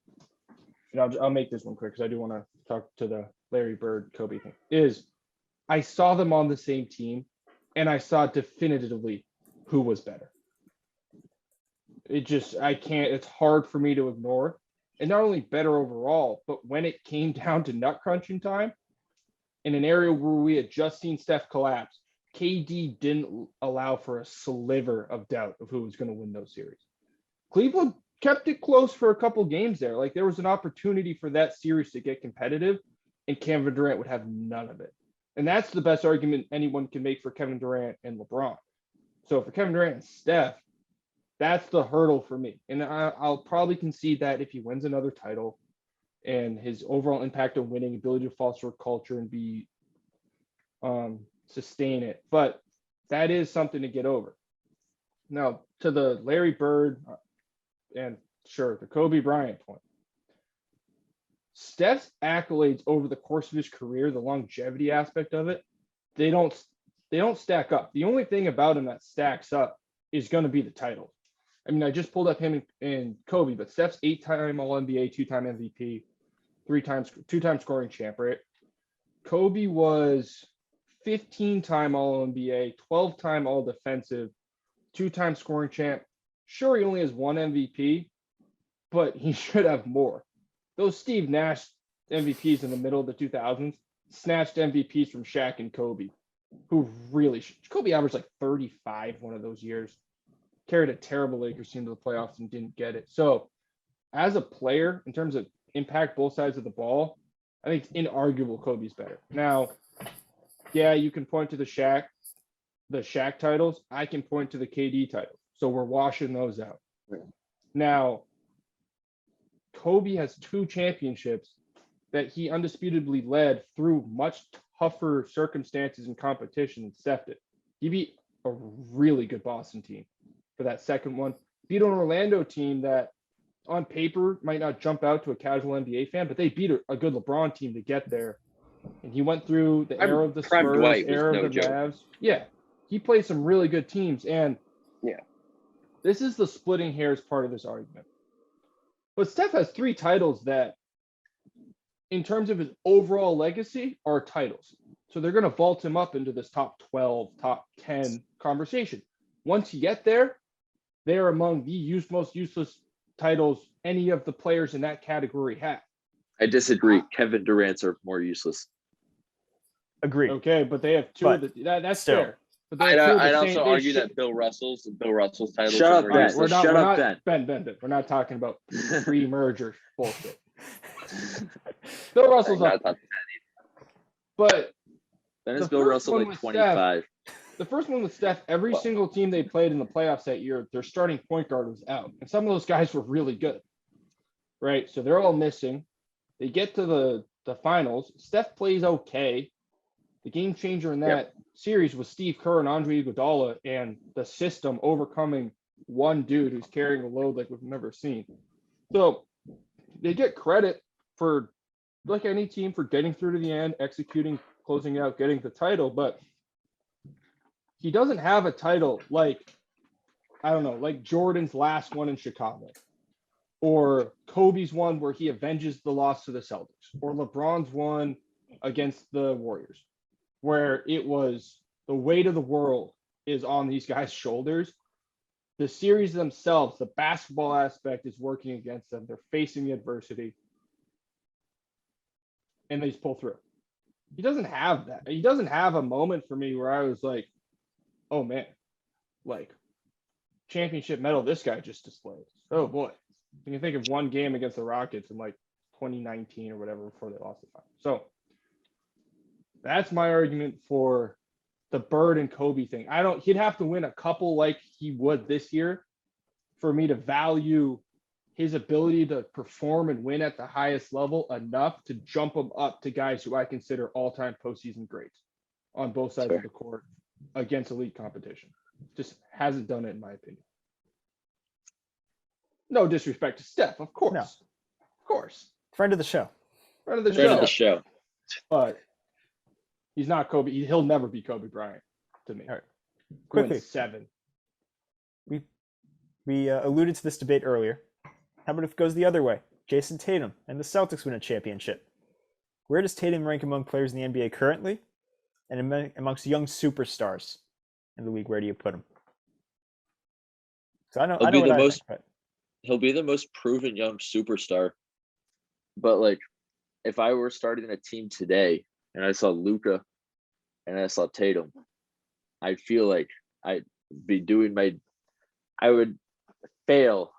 and I'll make this one quick because I do want to talk to the Larry Bird, Kobe thing, is I saw them on the same team and I saw definitively who was better. It's hard for me to ignore. And not only better overall, but when it came down to nut crunching time, in an area where we had just seen Steph collapse, KD didn't allow for a sliver of doubt of who was going to win those series. Cleveland kept it close for a couple games there. Like there was an opportunity for that series to get competitive, and Kevin Durant would have none of it. And that's the best argument anyone can make for Kevin Durant and LeBron. So for Kevin Durant and Steph, That's the hurdle for me. And I'll probably concede that if he wins another title and his overall impact of winning, ability to foster culture and be sustain it. But that is something to get over. Now, to the Larry Bird and sure, the Kobe Bryant point. Steph's accolades over the course of his career, the longevity aspect of it, they don't stack up. The only thing about him that stacks up is going to be the title. I mean, I just pulled up him and Kobe, but Steph's 8-time All-NBA, 2-time MVP, 2-time scoring champ, right? Kobe was 15-time All-NBA, 12-time All-Defensive, 2-time scoring champ. Sure, he only has one MVP, but he should have more. Those Steve Nash MVPs in the middle of the 2000s snatched MVPs from Shaq and Kobe, who really Kobe averaged like 35 one of those years, carried a terrible Lakers team to the playoffs and didn't get it. So as a player, in terms of impact both sides of the ball, I think it's inarguable Kobe's better. Now, yeah, you can point to the Shaq titles. I can point to the KD titles. So we're washing those out. Yeah. Now, Kobe has 2 championships that he undisputably led through much tougher circumstances and competition than Steph did. He beat a really good Boston team for that second one. Beat an Orlando team that on paper might not jump out to a casual NBA fan, but they beat a good LeBron team to get there. And he went through the era of the Prime Spurs, Dwight was era no of the joke. Mavs. Yeah, he played some really good teams. And Yeah. this is the splitting hairs part of this argument. But Steph has 3 titles that, in terms of his overall legacy, are titles. So they're going to vault him up into this top 12, top 10 conversation. Once you get there, they're among the most useless titles any of the players in that category have. I disagree. Kevin Durant's are more useless. Agreed. Okay, but they have 2 of the that's still. fair. But they have 2 of the I'd same, also they argue should- that Bill Russell's titles Shut are up, more Ben. useless. We're Shut not, up, Ben. We're not talking about pre-merger bullshit. Bill Russell's Not up, top- but Then is The Bill first Russell one like with 25? the first one with Steph, every single team they played in the playoffs that year, their starting point guard was out. And some of those guys were really good, right? So they're all missing. They get to the finals. Steph plays okay. The game changer in that series was Steve Kerr and Andre Iguodala and the system overcoming one dude who's carrying a load like we've never seen. So they get credit for, like any team, for getting through to the end, executing, closing out, getting the title. But he doesn't have a title like, I don't know, like Jordan's last one in Chicago, or Kobe's one where he avenges the loss to the Celtics, or LeBron's one against the Warriors, where it was the weight of the world is on these guys' shoulders. The series themselves, the basketball aspect is working against them. They're facing the adversity, and they just pull through. He doesn't have that. He doesn't have a moment for me where I was like, oh man, like championship medal this guy just displayed. Oh boy. You can think of one game against the Rockets in like 2019 or whatever before they lost the final. So that's my argument for the Bird and Kobe thing. He'd have to win a couple like he would this year for me to value his ability to perform and win at the highest level enough to jump him up to guys who I consider all-time postseason greats on both sides of the court against elite competition. Just hasn't done it, in my opinion. No disrespect to Steph, of course. No. Of course. Friend of the show. Friend of the Friend show. of the show. But he's not Kobe. He'll never be Kobe Bryant to me. All right. He Quickly. went 7. We alluded to this debate earlier. How about if it goes the other way? Jason Tatum and the Celtics win a championship. Where does Tatum rank among players in the NBA currently? And amongst young superstars in the league, where do you put him? So I know He'll be what the I most- think, but He'll be the most proven young superstar. But like, if I were starting a team today and I saw Luka and I saw Tatum, I feel like I'd be doing I would fail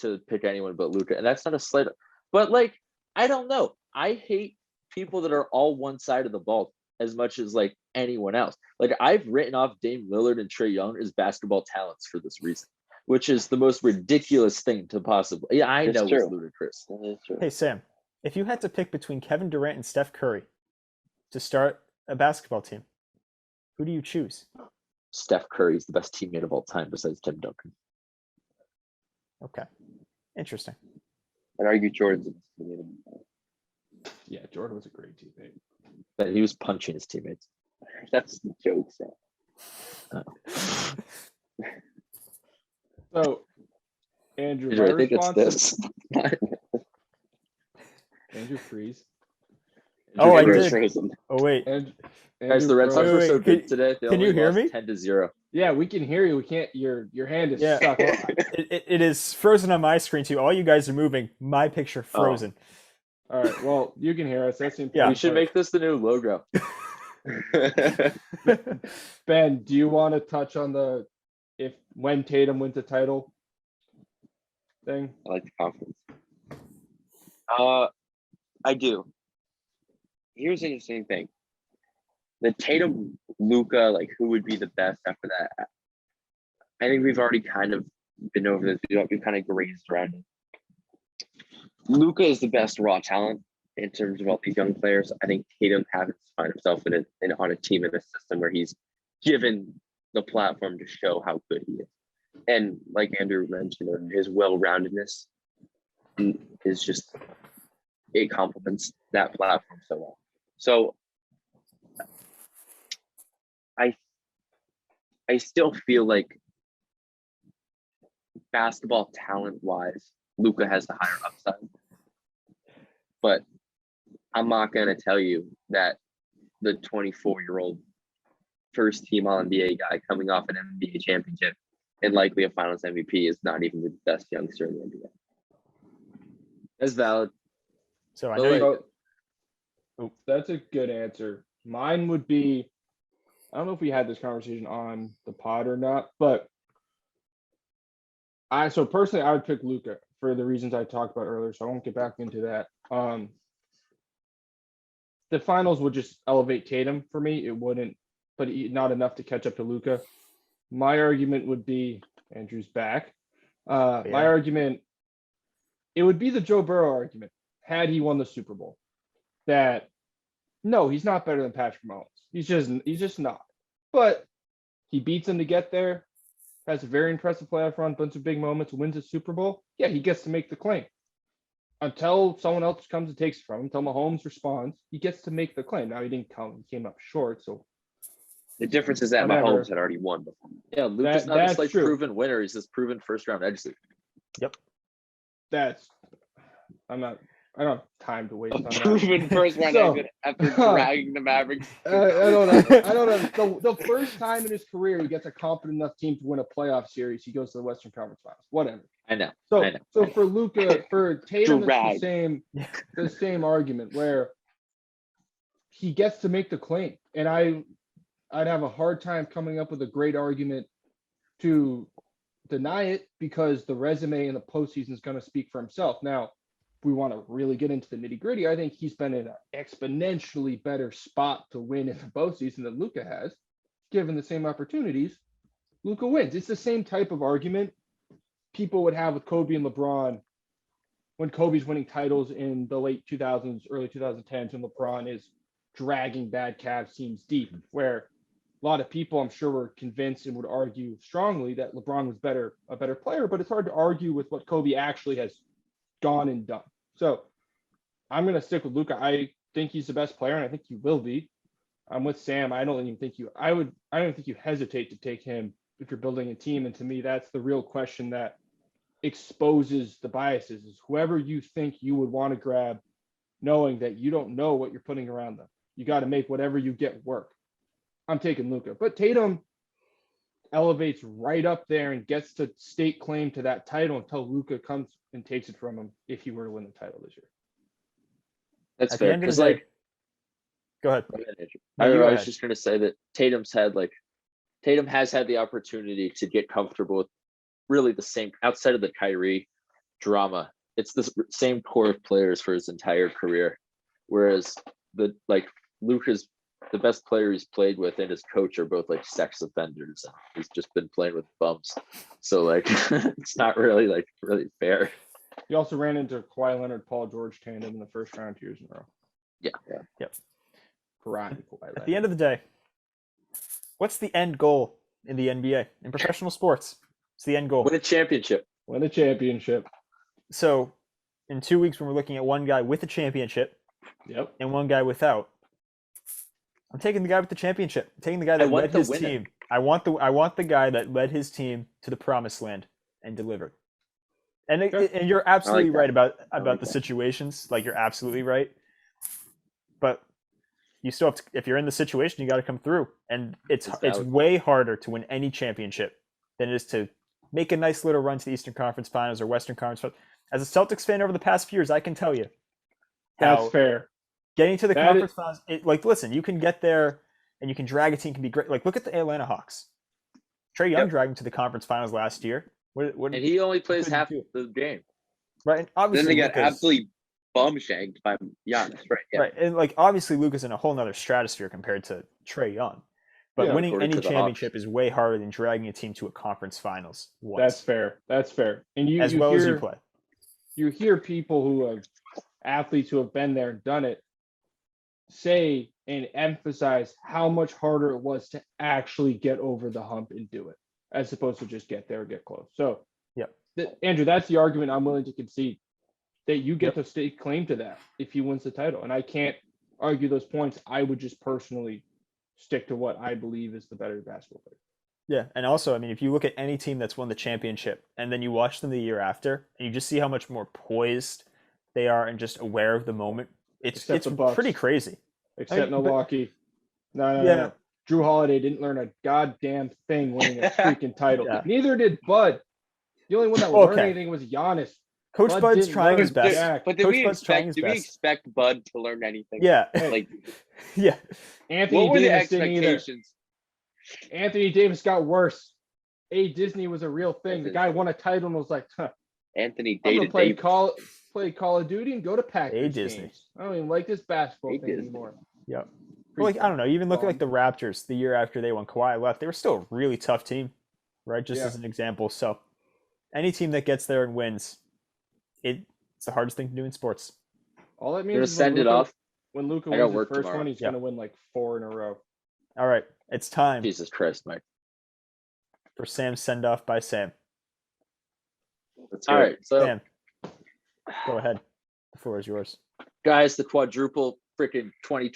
to pick anyone but Luka. And that's not a slight, but like, I don't know. I hate people that are all one side of the ball as much as like anyone else. Like, I've written off Dame Lillard and Trae Young as basketball talents for this reason. which is the most ridiculous thing to possibly. Yeah, I It's know true. it's ludicrous. That is true. Hey Sam, if you had to pick between Kevin Durant and Steph Curry to start a basketball team, who do you choose? Steph Curry is the best teammate of all time besides Tim Duncan. Okay, interesting. I'd argue Jordan's. Yeah, Jordan was a great teammate. But he was punching his teammates. That's the joke, Sam. So, Andrew, Andrew, my I think it's response. this. Andrew freeze. Oh, I Andrew's did. frozen. Oh wait, Guys, the Red Sox Wait, are so wait, good can- today. They can you only hear lost me? 10-0. Yeah, we can hear you. We can't. Your hand is Yeah. stuck. it is frozen on my screen too. All you guys are moving. My picture frozen. All right. Well, you can hear us. That's the Yeah. We important should part. make this the new logo. Ben, do you want to touch on the when Tatum wins the title thing? I like the confidence. I do. Here's an interesting thing. The Tatum Luka, like who would be the best after that? I think we've already kind of been over this. We've kind of grazed around it. Luka is the best raw talent in terms of all these young players. I think Tatum happens to find himself on a team in a system where he's given the platform to show how good he is. And like Andrew mentioned, his well-roundedness is just, it complements that platform so well. So I still feel like basketball talent-wise, Luka has the higher upside. But I'm not going to tell you that the 24-year-old first-team All-NBA guy coming off an NBA championship and likely a Finals MVP is not even the best youngster in the NBA. That's valid. So I But know like- you. Oh, that's a good answer. Mine would be, I don't know if we had this conversation on the pod or not, but so personally I would pick Luka for the reasons I talked about earlier, so I won't get back into that. The finals would just elevate Tatum for me. It wouldn't, but not enough to catch up to Luka. My argument would be, Andrew's back. My Yeah. argument, it would be the Joe Burrow argument had he won the Super Bowl. That no, he's not better than Patrick Mahomes. He's just not. But he beats him to get there. Has a very impressive playoff run, bunch of big moments, wins a Super Bowl. Yeah, he gets to make the claim. Until someone else comes and takes it from him, until Mahomes responds, he gets to make the claim. Now he didn't come; he came up short. So The difference is that Whatever. Mahomes had already won before. Yeah, Luka's not that's just like true. proven winner. He's this proven first-round exit. that's I don't have time to waste on that. Proven first round So- exit after dragging the Mavericks. I don't have the first time in his career he gets a competent enough team to win a playoff series. He goes to the Western Conference Finals. Whatever. I know. So I know. so for Luka, for Tatum, it's Drag. the same argument where he gets to make the claim, and I'd have a hard time coming up with a great argument to deny it because the resume in the postseason is going to speak for himself. Now, if we want to really get into the nitty gritty, I think he's been in an exponentially better spot to win in the postseason than Luka has. Given the same opportunities, Luka wins. It's the same type of argument people would have with Kobe and LeBron when Kobe's winning titles in the late 2000s, early 2010s, and LeBron is dragging bad Cavs teams deep, where a lot of people, I'm sure, were convinced and would argue strongly that LeBron was a better player, but it's hard to argue with what Kobe actually has gone and done. So I'm going to stick with Luka. I think he's the best player, and I think he will be. I'm with Sam. I don't think you hesitate to take him if you're building a team. And to me, that's the real question that exposes the biases, is whoever you think you would want to grab, knowing that you don't know what you're putting around them. You got to make whatever you get work. I'm taking Luka, but Tatum elevates right up there and gets to stake claim to that title until Luka comes and takes it from him if he were to win the title this year. That's At the fair. end of Because the day, like, go ahead. go ahead, Andrew. No, I you go was ahead. just going to say that Tatum has had the opportunity to get comfortable with really the same, outside of the Kyrie drama. It's the same core of players for his entire career. Whereas Luka's the best player he's played with and his coach are both like sex offenders, and he's just been playing with bums. So like, it's not really fair. He also ran into Kawhi Leonard, Paul George tandem in the first round 2 years in a row. Yeah. Yep. Prime Kawhi Leonard. At the end of the day, what's the end goal in the NBA, in professional sports? It's the end goal. Win a championship. Win a championship. So, in 2 weeks, when we're looking at one guy with a championship Yep. and one guy without, I'm taking the guy with the championship. I'm taking the guy that led his team. I want the guy that led his team to the promised land and delivered. And and you're absolutely right about the situations. Like, you're absolutely right. But you still have to, if you're in the situation, you got to come through. And it's way harder to win any championship than it is to make a nice little run to the Eastern Conference Finals or Western Conference Finals. As a Celtics fan over the past few years, I can tell you. That's fair. Getting to the conference finals, listen, you can get there and you can drag a team, can be great. Like, look at the Atlanta Hawks. Trae Young dragged them to the conference finals last year. And he only plays half the game. Right. And obviously, then they got absolutely bum shanked by Giannis. Right. Yeah. Right. And like, obviously, Luka's in a whole nother stratosphere compared to Trae Young. But winning any championship is way harder than dragging a team to a conference finals once. That's fair. That's fair. And you as well as you play. You hear people who have athletes who have been there and done it say and emphasize how much harder it was to actually get over the hump and do it, as opposed to just get there and get close. So, Andrew, that's the argument I'm willing to concede, that you get to stake claim to that if he wins the title. And I can't argue those points. I would just personally stick to what I believe is the better basketball player. Yeah, and also, I mean, if you look at any team that's won the championship and then you watch them the year after, and you just see how much more poised they are and just aware of the moment, it's pretty crazy. Except Milwaukee. No. Drew Holiday didn't learn a goddamn thing winning a freaking title. Yeah. Neither did Bud. The only one that learned anything was Giannis. Coach Bud's trying his best. But did we expect Bud to learn anything? Yeah. Yeah. Anthony Davis didn't either. Anthony Davis got worse. Disney was a real thing. The guy won a title and was like, Anthony Davis. Play Call of Duty and go to Packers Disney. Games. I don't even like this basketball thing anymore. Yep. Well, I don't know. Even look at the Raptors the year after they won. Kawhi left. They were still a really tough team, right? Just as an example. So, any team that gets there and wins, it's the hardest thing to do in sports. All that means is when Luka wins the first one, he's going to win like 4 in a row. All right. It's time. Jesus Christ, Mike. For Sam's send-off by Sam. All right. So, Sam, go ahead. The floor is yours. Guys, the quadruple freaking 20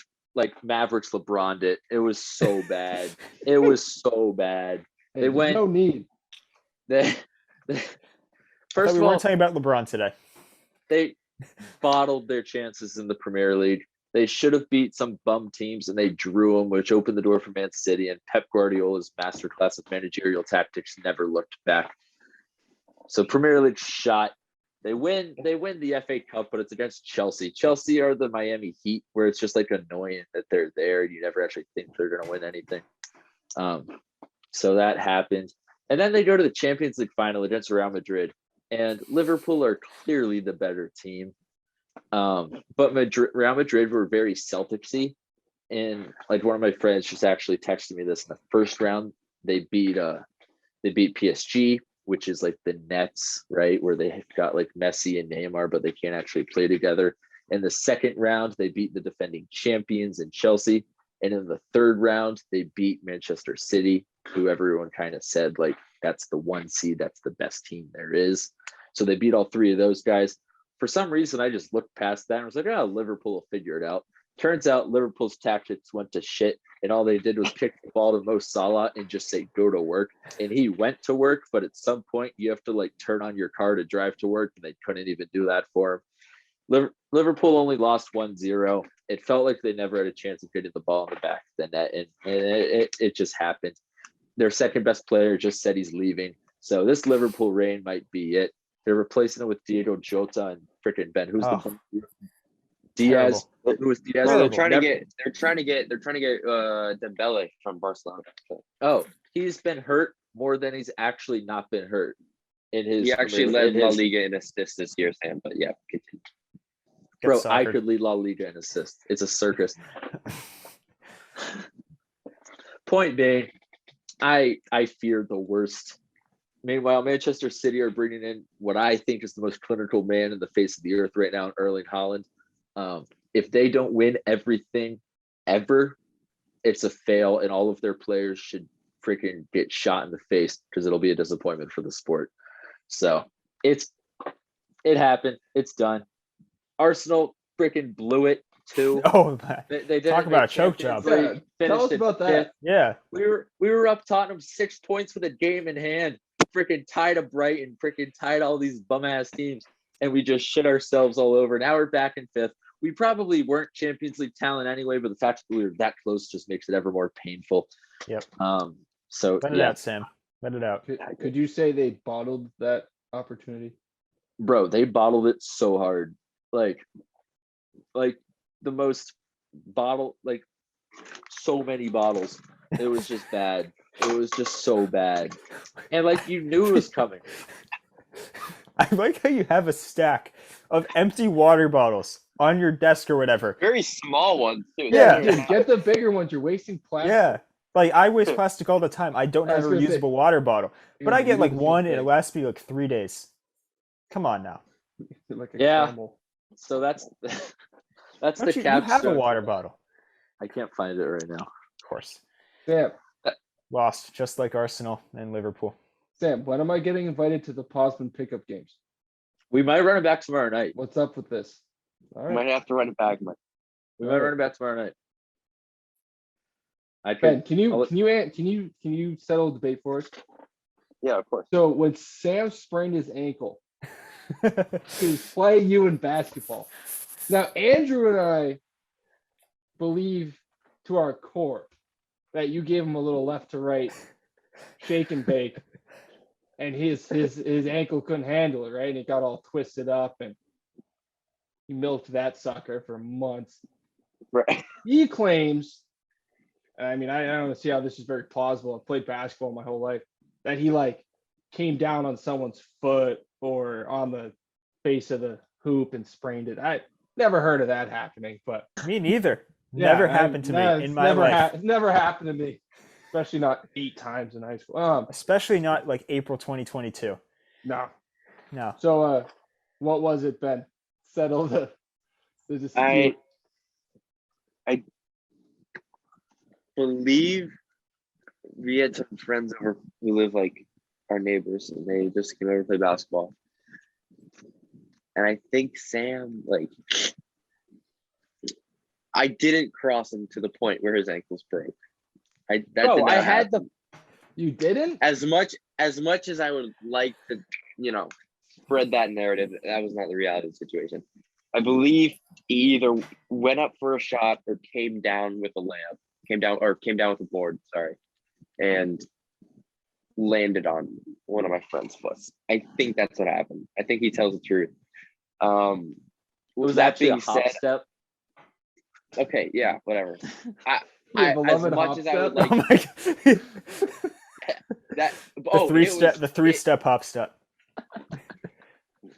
Mavericks LeBron'd it. It was so bad. It was so bad. They went no need. First of all, we're talking about LeBron today. They bottled their chances in the Premier League. They should have beat some bum teams, and they drew them, which opened the door for Man City. And Pep Guardiola's masterclass of managerial tactics never looked back. So Premier League shot. They win the FA Cup, but it's against Chelsea. Chelsea are the Miami Heat, where it's just like annoying that they're there. You never actually think they're going to win anything. So that happened. And then they go to the Champions League final against Real Madrid. And Liverpool are clearly the better team. But Real Madrid were very Celtics-y. And like one of my friends just actually texted me this in the first round. They beat PSG, which is like the Nets, right? Where they've got like Messi and Neymar, but they can't actually play together. In the second round, they beat the defending champions in Chelsea. And in the third round, they beat Manchester City, who everyone kind of said, like, that's the 1 seed, that's the best team there is. So they beat all 3 of those guys. For some reason, I just looked past that and was like, Liverpool will figure it out. Turns out Liverpool's tactics went to shit, and all they did was kick the ball to Mo Salah and just say, go to work. And he went to work, but at some point you have to like turn on your car to drive to work, and they couldn't even do that for him. Liverpool only lost 1-0. It felt like they never had a chance of getting the ball in the back of the net, and it just happened. Their second best player just said he's leaving. So this Liverpool reign might be it. They're replacing it with Diego Jota and freaking Ben. Who's the Diaz? Who was Diaz? No, they're trying to get Dembele from Barcelona. Oh, he's been hurt more than he's actually not been hurt. He actually led La Liga in assists this year, Sam. But yeah, continue. Bro, I could lead La Liga in assists. It's a circus. Point being, I fear the worst. Meanwhile, Manchester City are bringing in what I think is the most clinical man in the face of the earth right now, Erling Haaland. If they don't win everything ever, it's a fail, and all of their players should freaking get shot in the face because it'll be a disappointment for the sport. So it happened. It's done. Arsenal freaking blew it too. Oh, They did talk about a choke job. Yeah, tell us about that. Yeah. We were up Tottenham 6 points with a game in hand. Freaking tied a Brighton, freaking tied all these bum ass teams, and we just shit ourselves all over. Now we're back in 5th. We probably weren't Champions League talent anyway, but the fact that we were that close just makes it ever more painful. Yep. So Let it out, Sam. Let it out. Could you say they bottled that opportunity? Bro, they bottled it so hard. Like the most bottle, like so many bottles. It was just bad. It was just so bad. And like you knew it was coming. I like how you have a stack of empty water bottles on your desk or whatever. Very small ones too. Yeah. Dude, get the bigger ones. You're wasting plastic. Yeah. Like I waste plastic all the time. I don't I have a was gonna say- reusable water bottle. But I get like one and it thing. lasts me like 3 days. Come on now. Like a Yeah. camel. So that's Don't the you capstone. have a water bottle. I can't find it right now. Of course. Sam, Lost, just like Arsenal and Liverpool. when am I getting invited to the Posman pickup games? We might run it back tomorrow night. What's up with this? All right. Might have to run it back. We might run it back tomorrow night. I Ben, could. can you settle a debate for us? Yeah, of course. So when Sam sprained his ankle, he was playing you in basketball. Now Andrew and I believe to our core that you gave him a little left to right shake and bake, and his ankle couldn't handle it, right? And it got all twisted up, and he milked that sucker for months. Right. He claims, I mean, I don't see how this is very plausible. I've played basketball my whole life, that he like came down on someone's foot or on the base of the hoop and sprained it. I never heard of that happening, but Me neither. yeah, Never happened to me in my life. It's never happened to me, especially not 8 times in high school. Especially not like April 2022. No. No. So, what was it, Ben? Settle the dispute. I believe we had some friends over who live like our neighbors, and they just came over to play basketball. And I think Sam, like, I didn't cross him to the point where his ankles broke. That did not I had happen. You didn't? as much as I would like to, spread that narrative. That was not the reality of the situation. I believe he either went up for a shot or came down with a layup, came down with a board, sorry, and landed on one of my friend's foot. I think that's what happened. I think he tells the truth. Was that actually a being hop said, step. Okay, yeah, whatever. Your As beloved much hop as I would step? like Oh my god. that, The three-step hop step.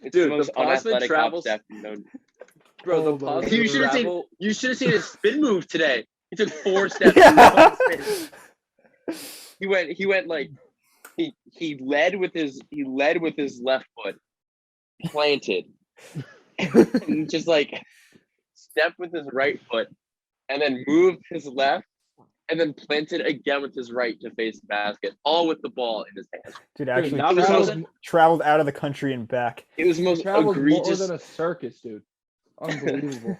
it's Dude, the most the Posman unathletic hop travels- step known. Bro, Oh, the my positive You should have travel. seen his spin move today. He took 4 steps. Yeah. He went like he led with his left foot, planted, and just like stepped with his right foot, and then moved his left, and then planted again with his right to face the basket, all with the ball in his hand. Dude, actually now this traveled out of the country and back. It was the most Traveled more egregious. than a circus, dude. Unbelievable.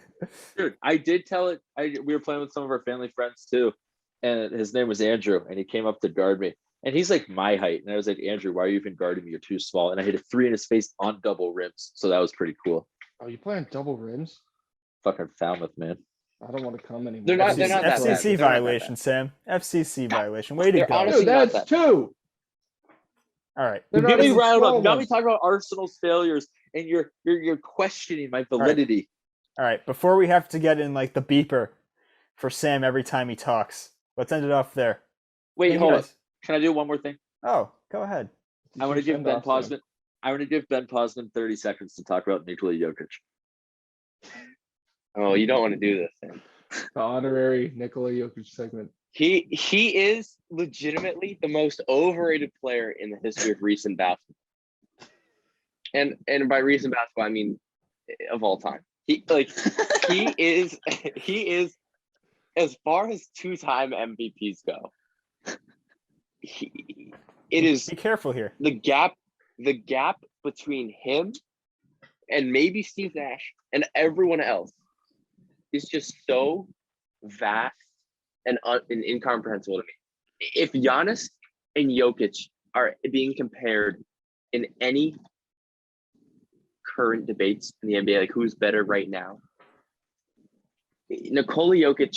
Dude, I did tell it. We were playing with some of our family friends too, and his name was Andrew, and he came up to guard me, and he's like my height, and I was like, Andrew, why are you even guarding me? You're too small, and I hit a 3 in his face on double rims, so that was pretty cool. Oh, you playing double rims? Fucking Falmouth, man. I don't want to come anymore. They're not that bad. FCC They're not that violation, bad. Sam. FCC violation. Way to They're go. honestly- Dude, not that's that 2. All right. They're You not get me even riled up. small You got me ones. talking about Arsenal's failures, and you're questioning my validity. All right. Before we have to get in like the beeper for Sam every time he talks, let's end it off there. Wait, Hey, hold on. guys. Can I do one more thing? Oh, go ahead. I want to give Send Ben off, Sam. Posman. I want to give Ben Posman 30 seconds to talk about Nikola Jokic. Oh, you don't want to do this, man. The honorary Nikola Jokic segment. He is legitimately the most overrated player in the history of recent basketball. And by recent basketball, I mean of all time. He is as far as 2-time MVPs go. It is Be careful here. the gap between him and maybe Steve Nash and everyone else is just so vast and incomprehensible to me. If Giannis and Jokic are being compared in any current debates in the NBA, like who's better right now, Nikola Jokic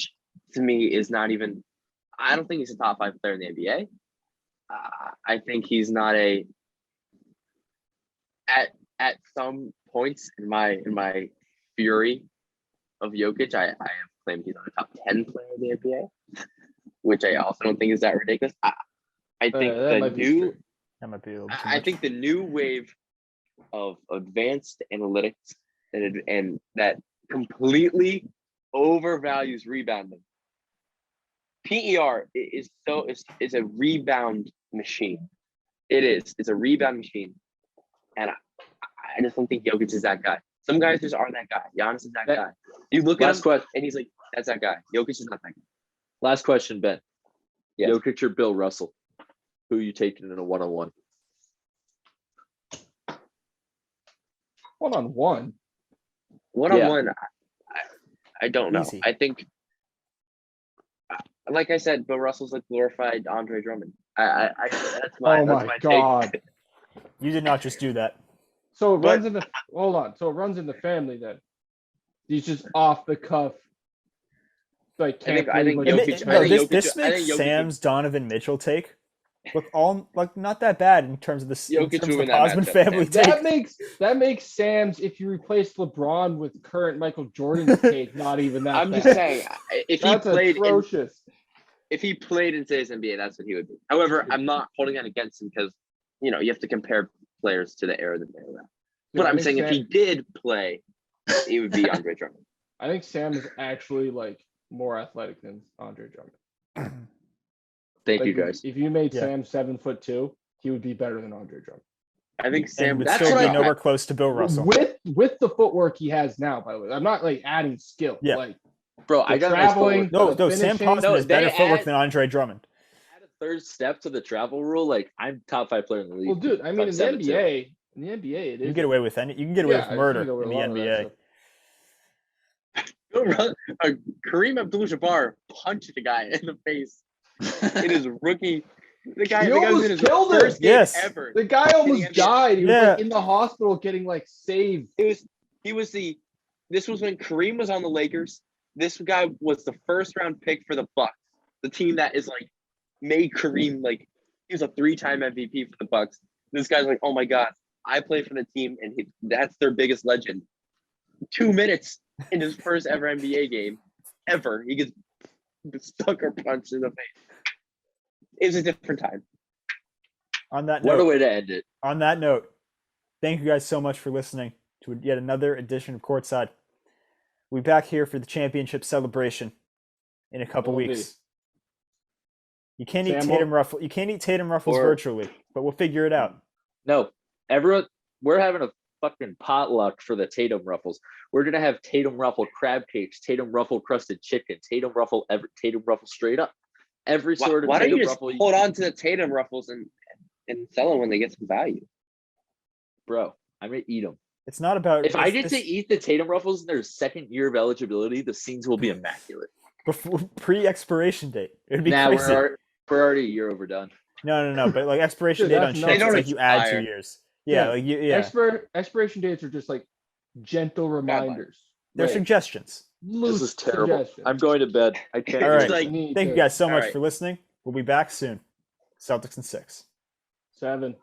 to me is not even. I don't think he's a top 5 player in the NBA. I think he's not a. At some points in my fury of Jokic, I have claimed he's not a top 10 player in the NBA, which I also don't think is that ridiculous. I think That might be true. That might be a little too I much. think the new wave of advanced analytics and that completely overvalues rebounding. PER is a rebound machine. It is. It's a rebound machine, and I just don't think Jokic is that guy. Some guys just are that guy. Giannis is that guy. You look at him and he's like, that's that guy. Jokic is not that guy. Last question, Ben. Yes. Jokic or Bill Russell? Who are you taking in a 1-on-1? 1-on-1. One-on-one, I don't know. Easy. I think, like I said, Bill Russell's like glorified Andre Drummond. That's my Oh that's my my God. take. You did not just do that. So it But- runs in the hold on. So it runs in the family then. He's just off the cuff. Like can't I think believe what Jokic- Jokic I made. think This I makes think Jokic Sam's Donovan Mitchell take look all like not that bad in terms of the, in Jokic terms of would the win that Posman matchup, family Sam. take. That makes Sam's, if you replace LeBron with current Michael Jordan's take, not even that I'm bad. just saying, if he That's played atrocious. if he played in today's NBA, that's what he would be. However, I'm not holding that against him because you have to compare players to the era that they're around. Dude, But I I'm think saying if Sam- he did play, it would be Andre Drummond. I think Sam is actually like more athletic than Andre Drummond. Thank Like, you, guys. If you made Yeah. Sam 7'2", he would be better than Andre Drummond. I think And Sam. would that's still what be I- nowhere close to Bill Russell. With the footwork he has now, by the way. I'm not like adding skill. Yeah. Like Bro, I got nice traveling. footwork. No, Sam finishing- Posman has No, better they footwork add- than Andre Drummond. Add a third step to the travel rule. Like, I'm top 5 player in the league. Well, dude, I mean, in the 5'7" NBA, it You is. can get away with any. You can get away Yeah, with you murder can get away in with the a lot of that NBA. stuff. Kareem Abdul-Jabbar punched the guy in the face in his rookie. The guy He was almost in his killed him. first game Yes. ever. The guy almost NBA. died. He was Yeah. like in the hospital getting like saved. This was when Kareem was on the Lakers. This guy was the first round pick for the Bucks, the team that is like made Kareem like he was a 3-time MVP for the Bucks. This guy's like, oh my God, I play for the team, and that's their biggest legend. 2 minutes in his first ever NBA game ever, he gets sucker punched in the face. It was a different time. On that What a note, way to end it. thank you guys so much for listening to yet another edition of Courtside. We'll be back here for the championship celebration in a couple Will be. weeks. You can't eat Sam Tatum Ruffles. You can't eat Tatum Ruffles Or- virtually, but we'll figure it out. No, everyone, we're having a fucking potluck for the Tatum Ruffles. We're gonna have Tatum Ruffle crab cakes, Tatum Ruffle crusted chicken, Tatum Ruffle straight up. Every sort of Why don't Tatum you just Ruffle. hold on to the Tatum Ruffles and sell them when they get some value? Bro, I'm gonna eat them. It's not about If I it's- get to this- eat the Tatum Ruffles in their second year of eligibility, the scenes will be immaculate. before pre-expiration date. It'd be Nah, crazy. we're already a year overdone. No. But like expiration Dude, date on that's chips, nuts. it's They don't like you add 2 expire. years. Yeah, Expiration dates are just like gentle reminders. They're Like, suggestions. loose This is terrible. suggestions. I'm going to bed. I can't. All do right. this. Like, Need Thank you to- guys so All much right. for listening. We'll be back soon. Celtics in 6. 7.